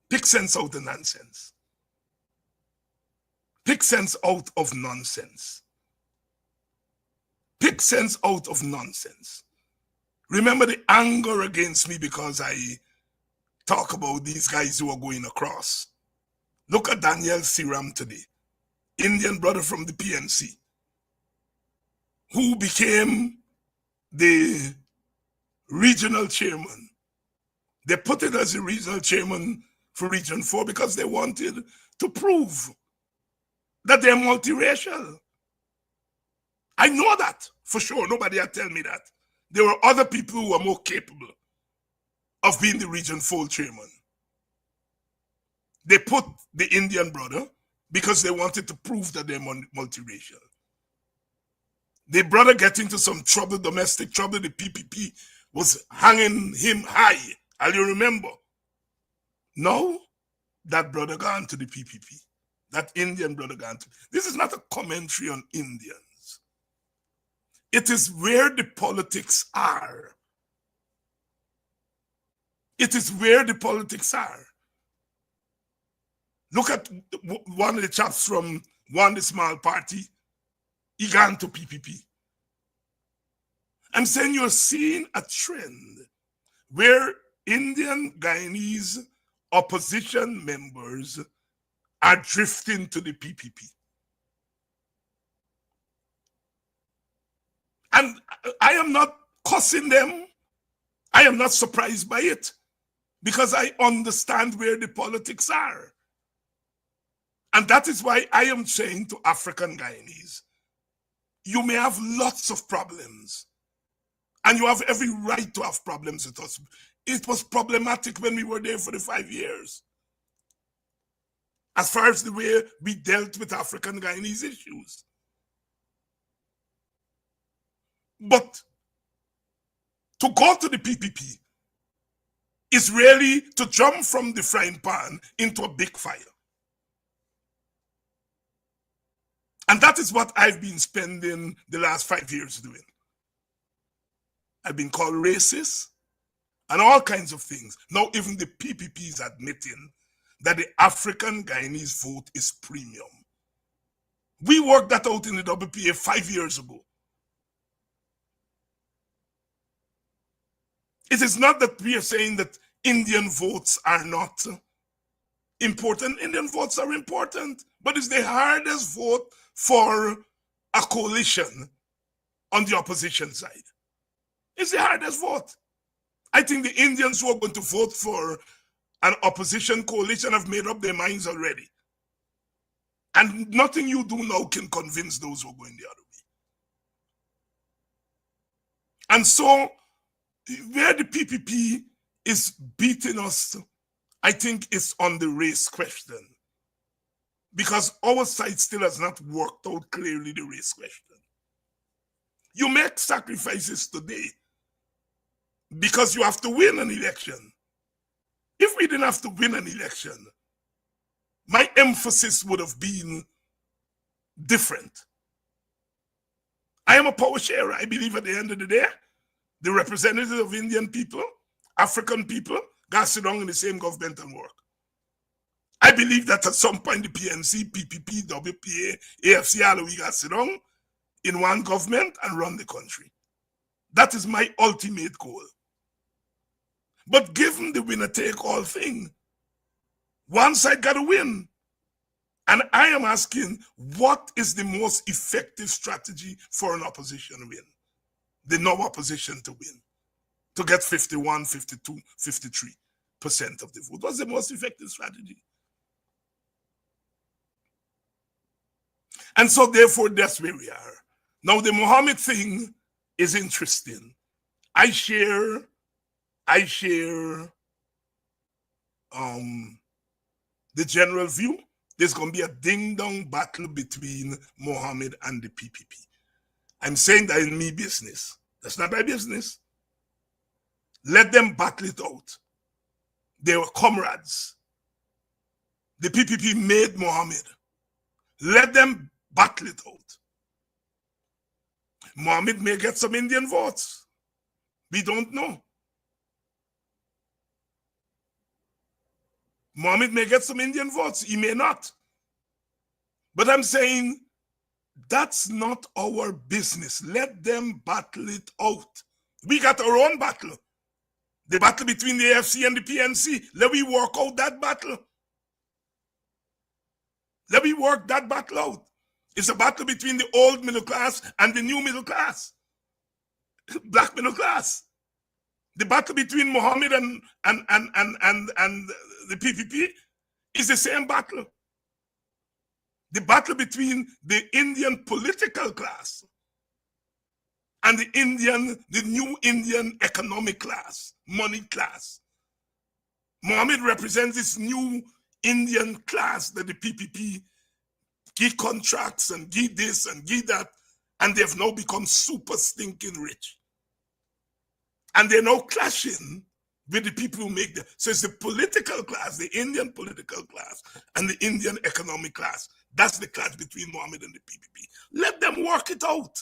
Pick sense out of nonsense. Pick sense out of nonsense. Pick sense out of nonsense. Remember the anger against me because I talk about these guys who are going across. Look at Daniel Siram today, Indian brother from the PNC, who became the regional chairman. They put it as a regional chairman for Region 4 because they wanted to prove that they're multiracial. I know that for sure. Nobody had tell me that. There were other people who were more capable of being the Region 4 chairman. They put the Indian brother because they wanted to prove that they're multiracial. The brother get into some trouble, domestic trouble. The PPP was hanging him high. And you remember? No, that brother gone to the PPP. That Indian brother gone to. This is not a commentary on Indians. It is where the politics are. It is where the politics are. Look at one of the chaps from one the small party. He gone to PPP. I'm saying you're seeing a trend where Indian Guyanese opposition members are drifting to the PPP. And I am not cussing them. I am not surprised by it because I understand where the politics are. And that is why I am saying to African Guyanese, you may have lots of problems and you have every right to have problems with us. It was problematic when we were there for the 5 years. as far as the way we dealt with African Guyanese issues. But to go to the PPP is really to jump from the frying pan into a big fire. And that is what I've been spending the last 5 years doing. I've been called racist and all kinds of things. Now even the PPP is admitting that the African Guyanese vote is premium. We worked that out in the WPA 5 years ago. It is not that we are saying that Indian votes are not important. Indian votes are important, but it's the hardest vote for a coalition on the opposition side. It's the hardest vote. I think the Indians who are going to vote for an opposition coalition have made up their minds already. And nothing you do now can convince those who are going the other way. And so, where the PPP is beating us, I think it's on the race question. Because our side still has not worked out clearly the race question. You make sacrifices today because you have to win an election. If we didn't have to win an election, my emphasis would have been different. I am a power sharer. I believe at the end of the day, the representatives of Indian people, African people, got to sit down in the same government and work. I believe that at some point the PNC, PPP, WPA, AFC, all we got to sit down in one government and run the country. That is my ultimate goal. But given the winner-take-all thing, one side got to win. And I am asking, what is the most effective strategy for an opposition win? The no opposition to win, to get 51, 52, 53% of the vote. What's the most effective strategy? And so therefore, that's where we are. Now, the Mohammed thing is interesting. I share the general view. There's going to be a ding-dong battle between Mohammed and the PPP. I'm saying that in me business. That's not my business. Let them battle it out. They were comrades. The PPP made Mohammed. Let them battle it out. Mohammed may get some Indian votes. We don't know. Mohammed may get some Indian votes. He may not. But I'm saying that's not our business. Let them battle it out. We got our own battle. The battle between the AFC and the PNC. Let me work out that battle. Let me work that battle out. It's a battle between the old middle class and the new middle class. Black middle class. The battle between Mohammed and the PPP is the same battle. The battle between the Indian political class and the new Indian economic class, money class. Mohammed represents this new Indian class that the PPP give contracts and give this and give that, and they've now become super stinking rich. And they're now clashing with the people who make them. So it's the political class, the Indian political class, and the Indian economic class. That's the clash between Mohammed and the PPP. Let them work it out.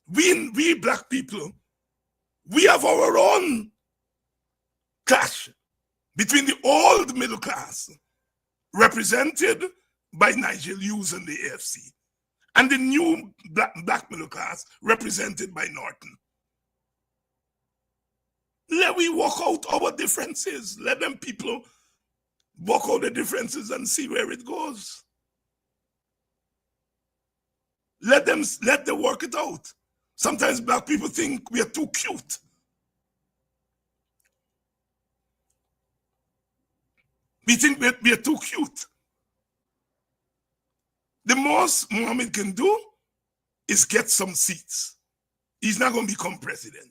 We black people, we have our own clash between the old middle class, represented by Nigel Hughes and the AFC, and the new black middle class, represented by Norton. Let we work out our differences. Let them people work out the differences and see where it goes. Let them work it out. Sometimes black people think we are too cute. We think we are too cute. The most Mohammed can do is get some seats. He's not going to become president.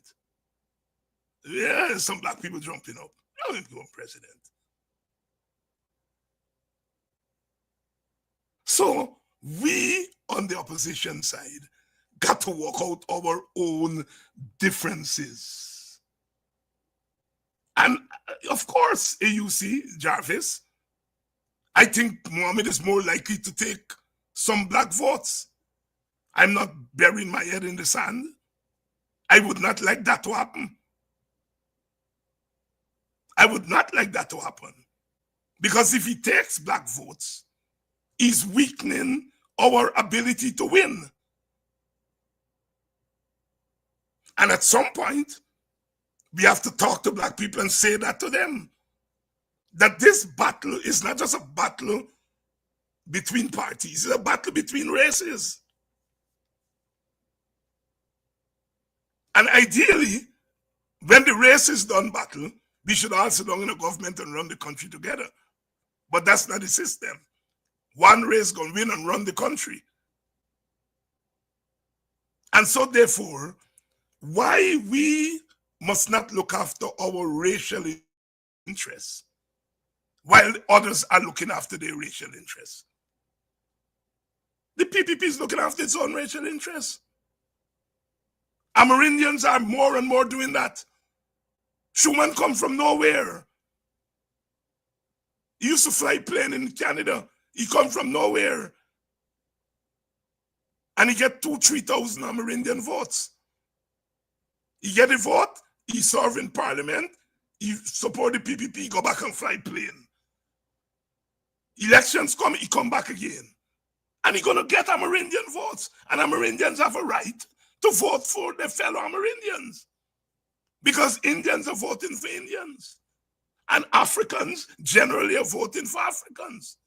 Yeah, some black people jumping up. He's not going to become president. So we on the opposition side got to work out our own differences. And of course, AUC, Jarvis, I think Mohammed is more likely to take some black votes. I'm not burying my head in the sand. I would not like that to happen. I would not like that to happen. Because if he takes black votes, he's weakening our ability to win. And at some point, we have to talk to black people and say that to them. That this battle is not just a battle between parties, it's a battle between races. And ideally, when the races done battle, we should all sit down in a government and run the country together. But that's not the system. One race gonna win and run the country. And so therefore, why we must not look after our racial interests while others are looking after their racial interests. The PPP is looking after its own racial interests. Amerindians are more and more doing that. Schumann come from nowhere. He used to fly plane in Canada. He come from nowhere. And he get 2,000-3,000 Amerindian votes. He get a vote, he serve in parliament, he support the PPP, go back and fly plane. Elections come, he come back again. And he gonna get Amerindian votes. And Amerindians have a right to vote for their fellow Amerindians. Because Indians are voting for Indians. And Africans generally are voting for Africans.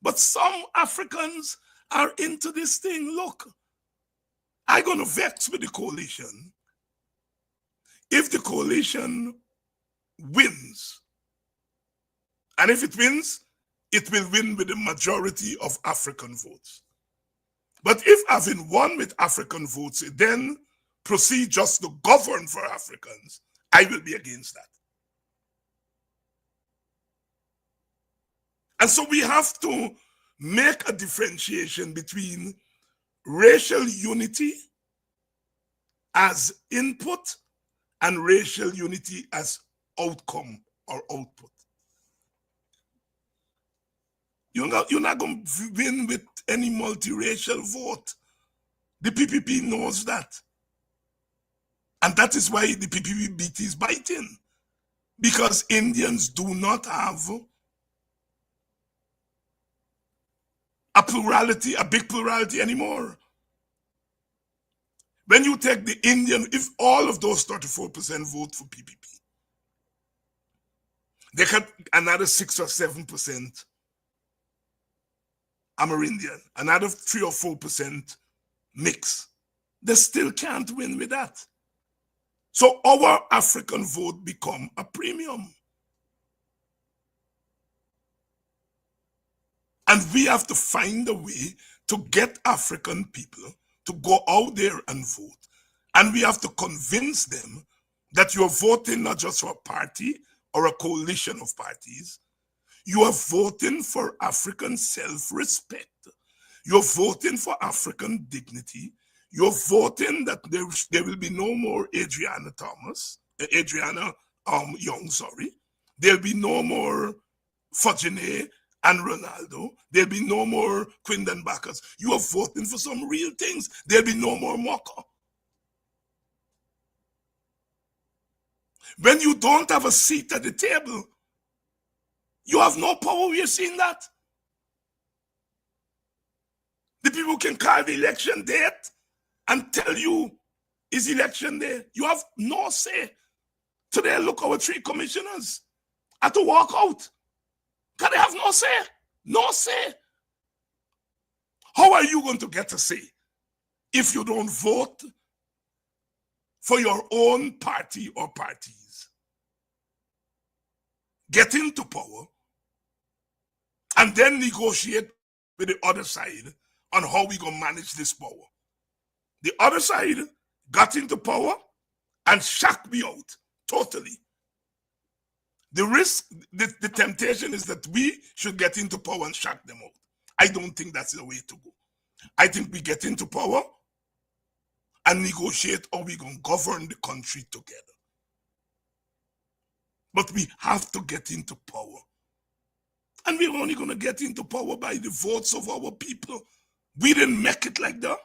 But some Africans are into this thing. Look, I'm gonna vex with the coalition. If the coalition wins, and if it wins, it will win with the majority of African votes. But if having won with African votes, it then proceed just to govern for Africans, I will be against that. And so we have to make a differentiation between racial unity as input and racial unity as outcome or output. You're not going to win with any multiracial vote. The PPP knows that. And that is why the PPP beat is biting. Because Indians do not have a plurality, a big plurality anymore. When you take the Indian, if all of those 34% vote for PPP, they got another 6 or 7% Amerindian, another 3 or 4% mix. They still can't win with that. So our African vote become a premium. And we have to find a way to get African people to go out there and vote. And we have to convince them that you're voting not just for a party or a coalition of parties. You are voting for African self-respect. You're voting for African dignity. You're voting that there will be no more Adriana Young, sorry. There'll be no more Fajine and Ronaldo. There'll be no more Quindon Backers. You are voting for some real things. There'll be no more Mocha. When you don't have a seat at the table, you have no power. We are seeing that. The people can call the election date and tell you is election day. You have no say. Today, look, our 3 commissioners had to walk out. Because they have no say. No say. How are you going to get a say if you don't vote for your own party or parties? Get into power and then negotiate with the other side on how we going to manage this power. The other side got into power and shocked me out totally. The risk, the temptation is that we should get into power and shock them out. I don't think that's the way to go. I think we get into power and negotiate how we're going to govern the country together. But we have to get into power. And we're only going to get into power by the votes of our people. We didn't make it like that.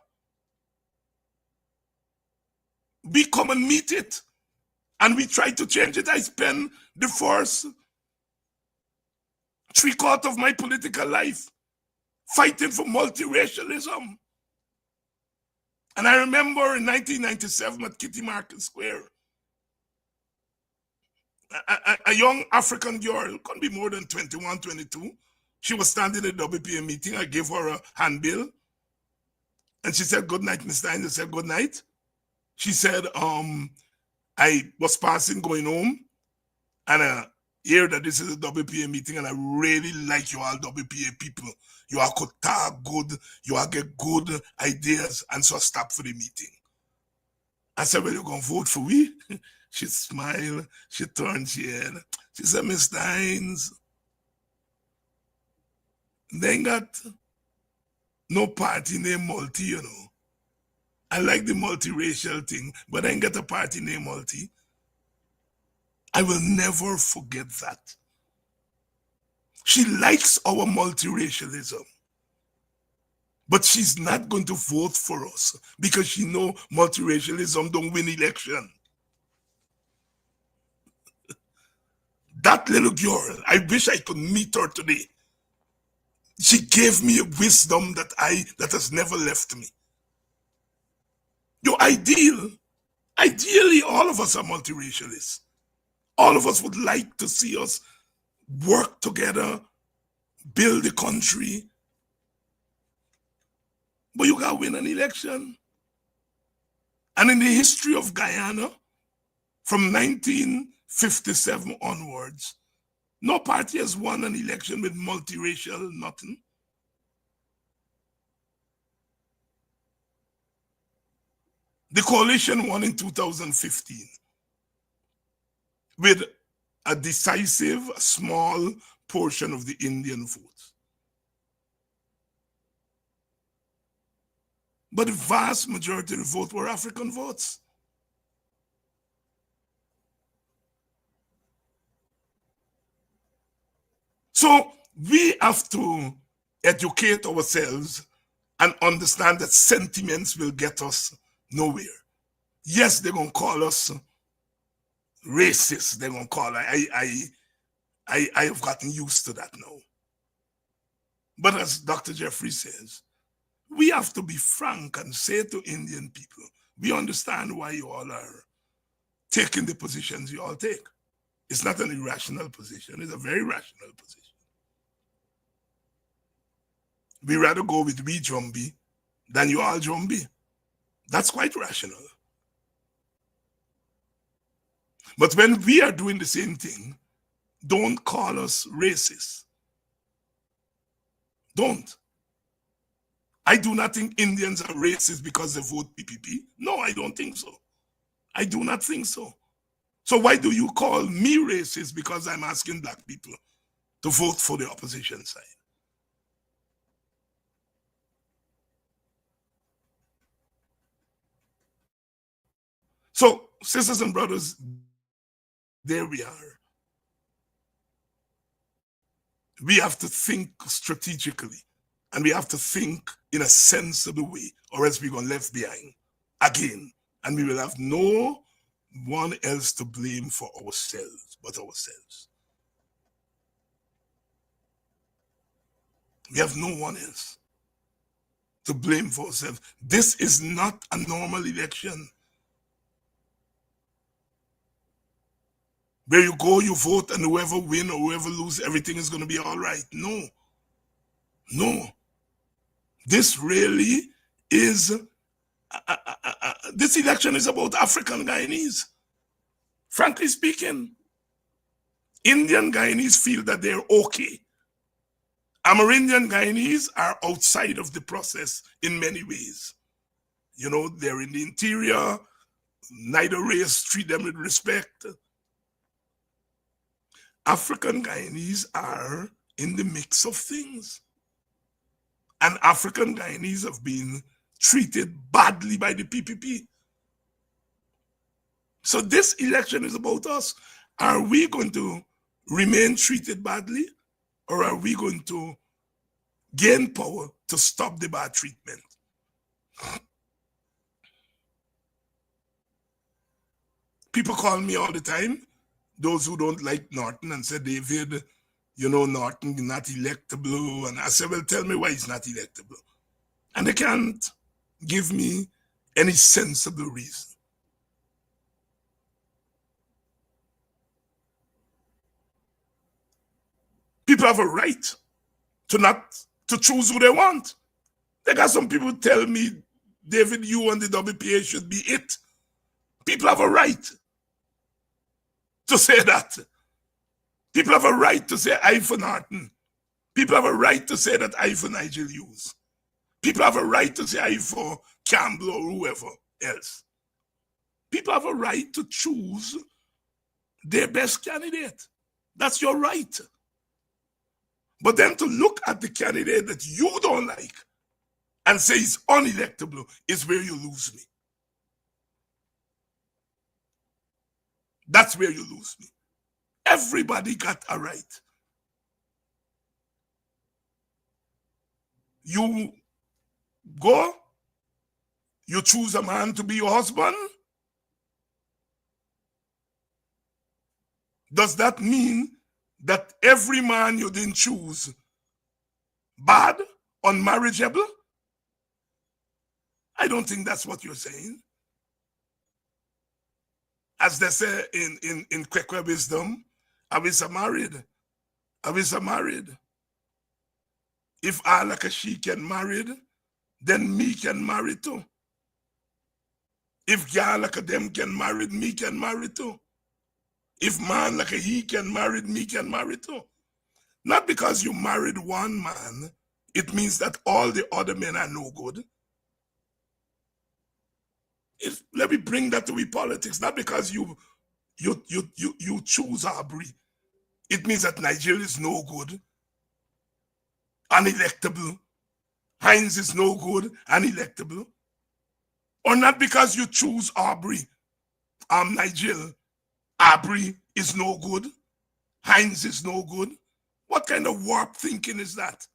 We come and meet it. And we try to change it. I spend the first 3/4 of my political life fighting for multiracialism. And I remember in 1997 at Kitty Market Square, a young African girl, couldn't be more than 21, 22. She was standing at the WPA meeting. I gave her a handbill. And she said, "Good night, Mr. Hines." I said, "Good night." She said, I was passing, going home, and I hear that this is a WPA meeting, and I really like you all WPA people. You all could talk good, you all get good ideas, and so I stopped for the meeting. I said, "Well, you going to vote for me?" She smiled, she turned her head. She said, "Mr. Hines, they ain't got no party named Multi, you know. I like the multiracial thing, but I ain't got a party named Multi." I will never forget that. She likes our multiracialism, but she's not going to vote for us because she know multiracialism don't win election. That little girl, I wish I could meet her today. She gave me a wisdom that has never left me. Ideally, all of us are multiracialists. All of us would like to see us work together, build the country. But you got to win an election. And in the history of Guyana, from 1957 onwards, no party has won an election with multiracial nothing. The coalition won in 2015 with a decisive, small portion of the Indian votes. But the vast majority of the vote were African votes. So we have to educate ourselves and understand that sentiments will get us nowhere. Yes, they're going to call us racist. They're going to call I have gotten used to that now. But as Dr. Jeffrey says, we have to be frank and say to Indian people, we understand why you all are taking the positions you all take. It's not an irrational position. It's a very rational position. We rather go with we Jumbie than you all Jumbie. That's quite rational. But when we are doing the same thing, don't call us racist. Don't. I do not think Indians are racist because they vote PPP. No, I don't think so. I do not think so. So why do you call me racist because I'm asking black people to vote for the opposition side? So, sisters and brothers, there we are. We have to think strategically, and we have to think in a sensible way, or else we're going to left behind again, and we will have no one else to blame for ourselves but ourselves. We have no one else to blame for ourselves. This is not a normal election where you go, you vote, and whoever win or whoever lose, everything is going to be all right. No. No. This really is, this election is about African Guyanese. Frankly speaking, Indian Guyanese feel that they're okay. Amerindian Guyanese are outside of the process in many ways. You know, they're in the interior, neither race treat them with respect. African Guyanese are in the mix of things. And African Guyanese have been treated badly by the PPP. So this election is about us. Are we going to remain treated badly, or are we going to gain power to stop the bad treatment? People call me all the time, those who don't like Norton, and say, David, you know, Norton is not electable. And I say, well, tell me why he's not electable. And they can't give me any sensible reason. People have a right to choose who they want. They got some people tell me, David, you and the WPA should be it. People have a right to say that. People have a right to say I for Norton. People have a right to say that I for Nigel Hughes. People have a right to say I for Campbell or whoever else. People have a right to choose their best candidate. That's your right. But then to look at the candidate that you don't like and say he's unelectable is where you lose me. That's where you lose me. Everybody got a right. You go, you choose a man to be your husband. Does that mean that every man you didn't choose bad, unmarriageable? I don't think that's what you're saying. As they say in Quaker wisdom, I was married. If I like a she can married, then me can marry too. If girl like a them can married, me can marry too. If man like a he can married, me can marry too. Not because you married one man, it means that all the other men are no good. Let me bring that to politics. Not because you choose Aubrey, it means that Nigeria is no good, unelectable. Hines is no good, unelectable. Or not because you choose Aubrey, Nigel, Aubrey is no good, Hines is no good. What kind of warped thinking is that?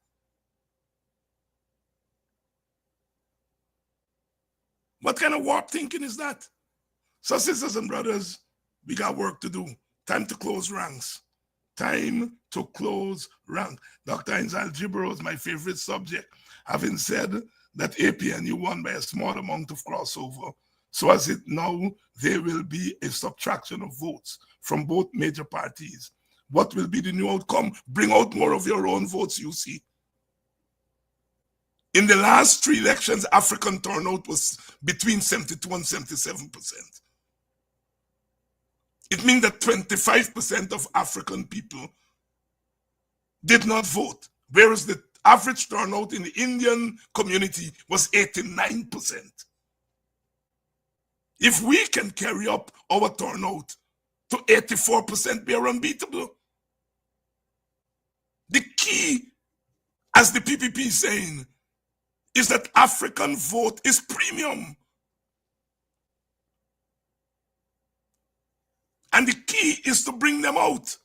What kind of warped thinking is that? So sisters and brothers, we got work to do. Time to close ranks. Time to close ranks. Dr. Hines algebra is my favorite subject, having said that APNU won by a small amount of crossover. So as it now, there will be a subtraction of votes from both major parties. What will be the new outcome? Bring out more of your own votes, you see. In the last 3 elections, African turnout was between 72 and 77%. It means that 25% of African people did not vote, whereas the average turnout in the Indian community was 89%. If we can carry up our turnout to 84%, we are unbeatable. The key, as the PPP is saying, is that African vote is premium. And the key is to bring them out.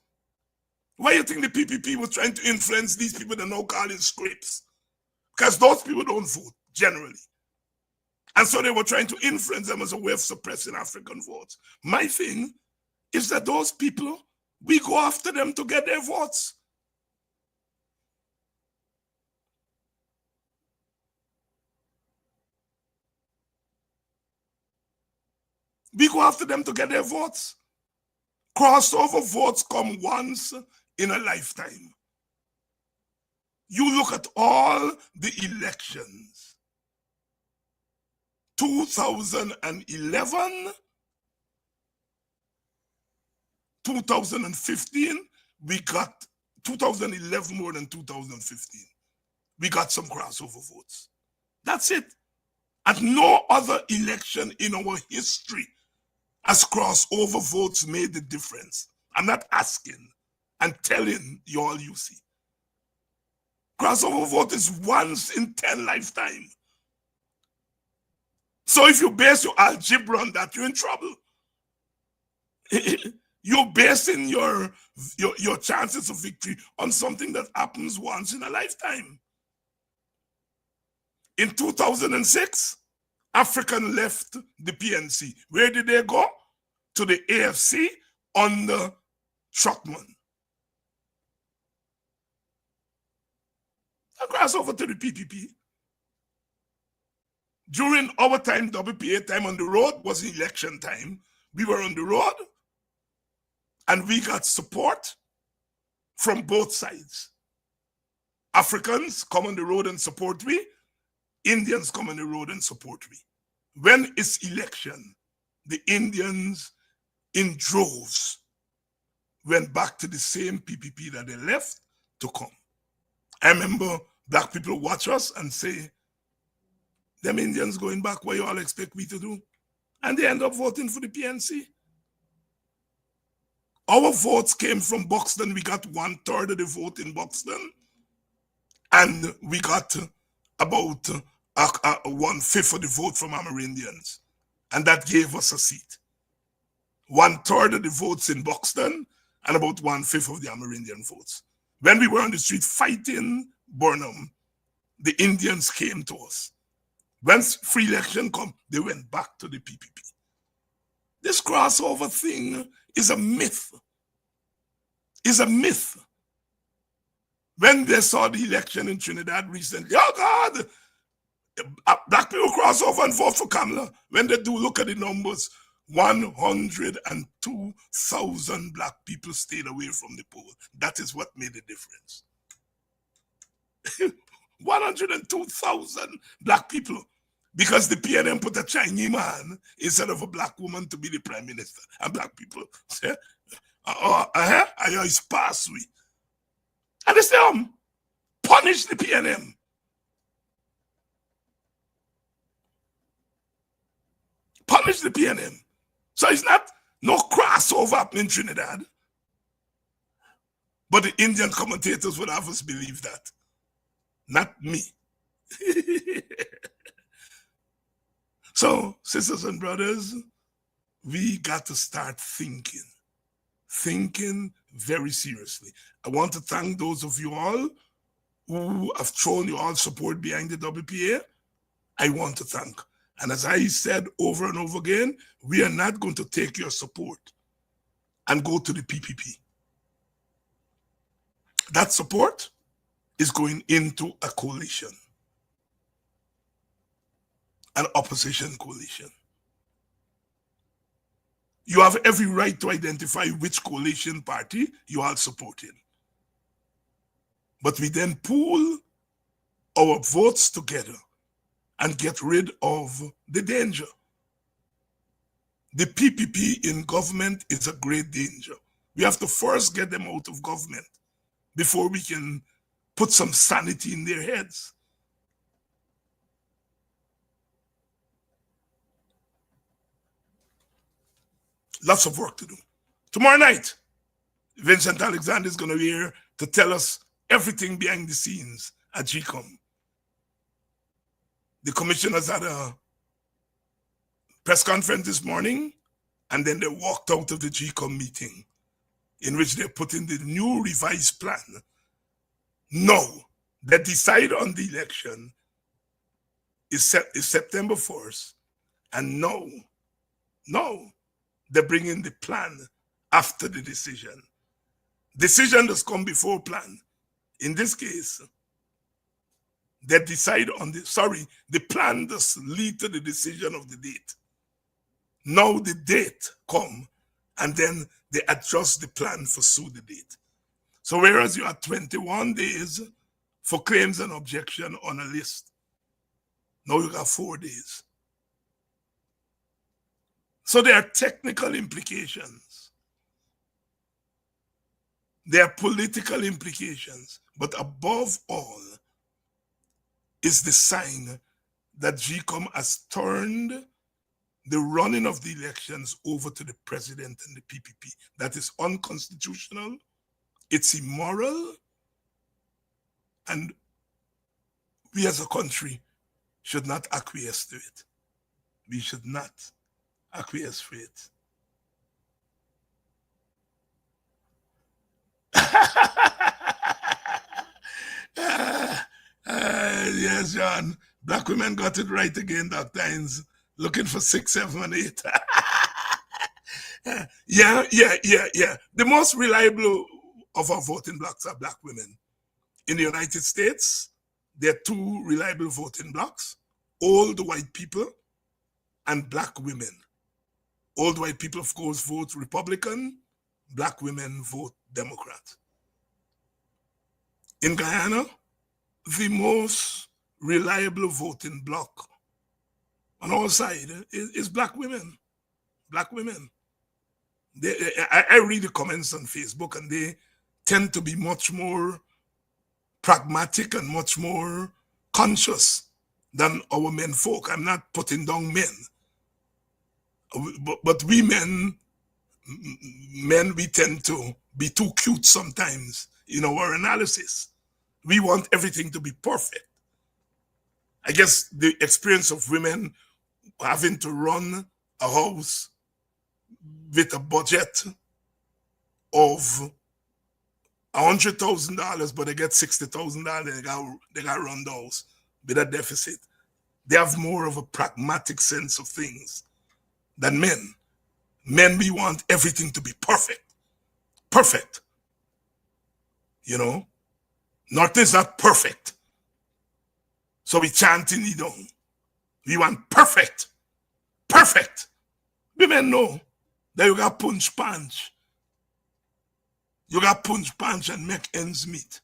Why do you think the PPP was trying to influence these people that now call in scripts? Because those people don't vote, generally. And so they were trying to influence them as a way of suppressing African votes. My thing is that those people, we go after them to get their votes. We go after them to get their votes. Crossover votes come once in a lifetime. You look at all the elections. 2011, 2015, we got 2011 more than 2015. We got some crossover votes. That's it. And no other election in our history has crossover votes made the difference. I'm not asking, I'm telling you all you see. Crossover vote is once in 10 lifetime. So if you base your algebra on that, you're in trouble. You're basing your chances of victory on something that happens once in a lifetime. In 2006, African left the PNC. Where did they go? To the AFC under Trotman. I cross over to the PPP. During our time, WPA time on the road was election time. We were on the road and we got support from both sides. Africans come on the road and support me. Indians come on the road and support me. When it's election, the Indians in droves went back to the same PPP that they left to come. I remember black people watch us and say, them Indians going back, what you all expect me to do? And they end up voting for the PNC. Our votes came from Buxton. We got 1/3 of the vote in Buxton. And we got about 1/5 of the vote from Amerindians. And that gave us a seat. 1/3 of the votes in Buxton and about 1/5 of the Amerindian votes. When we were on the street fighting Burnham, the Indians came to us. Once free election come, they went back to the PPP. This crossover thing is a myth. It's a myth. When they saw the election in Trinidad recently, oh God, black people cross over and vote for Kamala. When they do look at the numbers, 102,000 black people stayed away from the poll. That is what made the difference. 102,000 black people, because the PNM put a Chinese man instead of a black woman to be the prime minister. And black people say, it's pass we. And they say, punish the PNM. Punish the PNM. So it's not no crossover happening in Trinidad. But the Indian commentators would have us believe that. Not me. So, sisters and brothers, we got to start thinking very seriously. I want to thank those of you all who have shown your all support behind the WPA. I want to thank. And as I said over and over again, we are not going to take your support and go to the PPP. That support is going into a coalition, an opposition coalition. You have every right to identify which coalition party you are supporting. But we then pool our votes together and get rid of the danger. The PPP in government is a great danger. We have to first get them out of government before we can put some sanity in their heads. Lots of work to do. Tomorrow night, Vincent Alexander is going to be here to tell us everything behind the scenes at GECOM. The commissioners had a press conference this morning, and then they walked out of the GECOM meeting in which they put in the new revised plan. No, they decide on the election is September 1st, and no, they bring in the plan after the decision. Decision does come before plan. In this case, they decide on the plan does lead to the decision of the date. Now the date come, and then they adjust the plan for suit the date. So whereas you have 21 days for claims and objection on a list, now you got 4 days. So there are technical implications. There are political implications, but above all is the sign that GECOM has turned the running of the elections over to the president and the PPP. That is unconstitutional, it's immoral, and we as a country should not acquiesce to it. We should not acquiesce to it. Yes, John. Black women got it right again, Dr. Hines. Looking for 6, 7, and 8. Yeah. The most reliable of our voting blocks are black women. In the United States, there are 2 reliable voting blocks: old white people and black women. Old white people, of course, vote Republican. Black women vote Democrat. In Guyana, the most reliable voting bloc on our side is black women. Black women. I read the comments on Facebook, and they tend to be much more pragmatic and much more conscious than our men folk. I'm not putting down men, but we men, we tend to be too cute sometimes in our analysis. We want everything to be perfect. I guess the experience of women having to run a house with a budget of $100,000, but they get $60,000, they got run the house with a deficit. They have more of a pragmatic sense of things than men. Men, we want everything to be perfect. Perfect. You know? Nothing's not perfect. So we chanting it down. We want perfect. Perfect. Women know that you got punch. You got punch and make ends meet.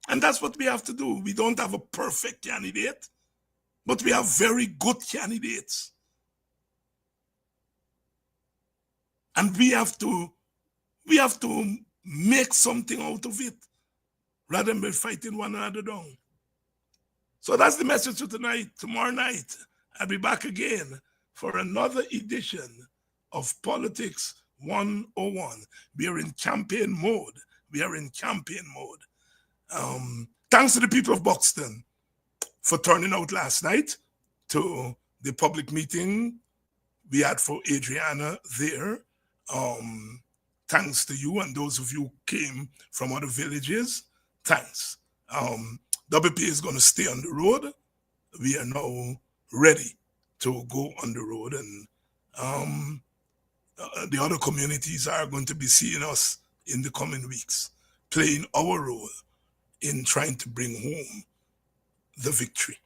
And that's what we have to do. We don't have a perfect candidate, but we have very good candidates. And we have to make something out of it rather than fighting one another down. So that's the message for tonight. Tomorrow night, I'll be back again for another edition of Politics 101. We are in campaign mode. Thanks to the people of Buxton for turning out last night to the public meeting we had for Adriana there. Thanks to you and those of you who came from other villages. Thanks. WP is going to stay on the road. We are now ready to go on the road, and the other communities are going to be seeing us in the coming weeks, playing our role in trying to bring home the victory.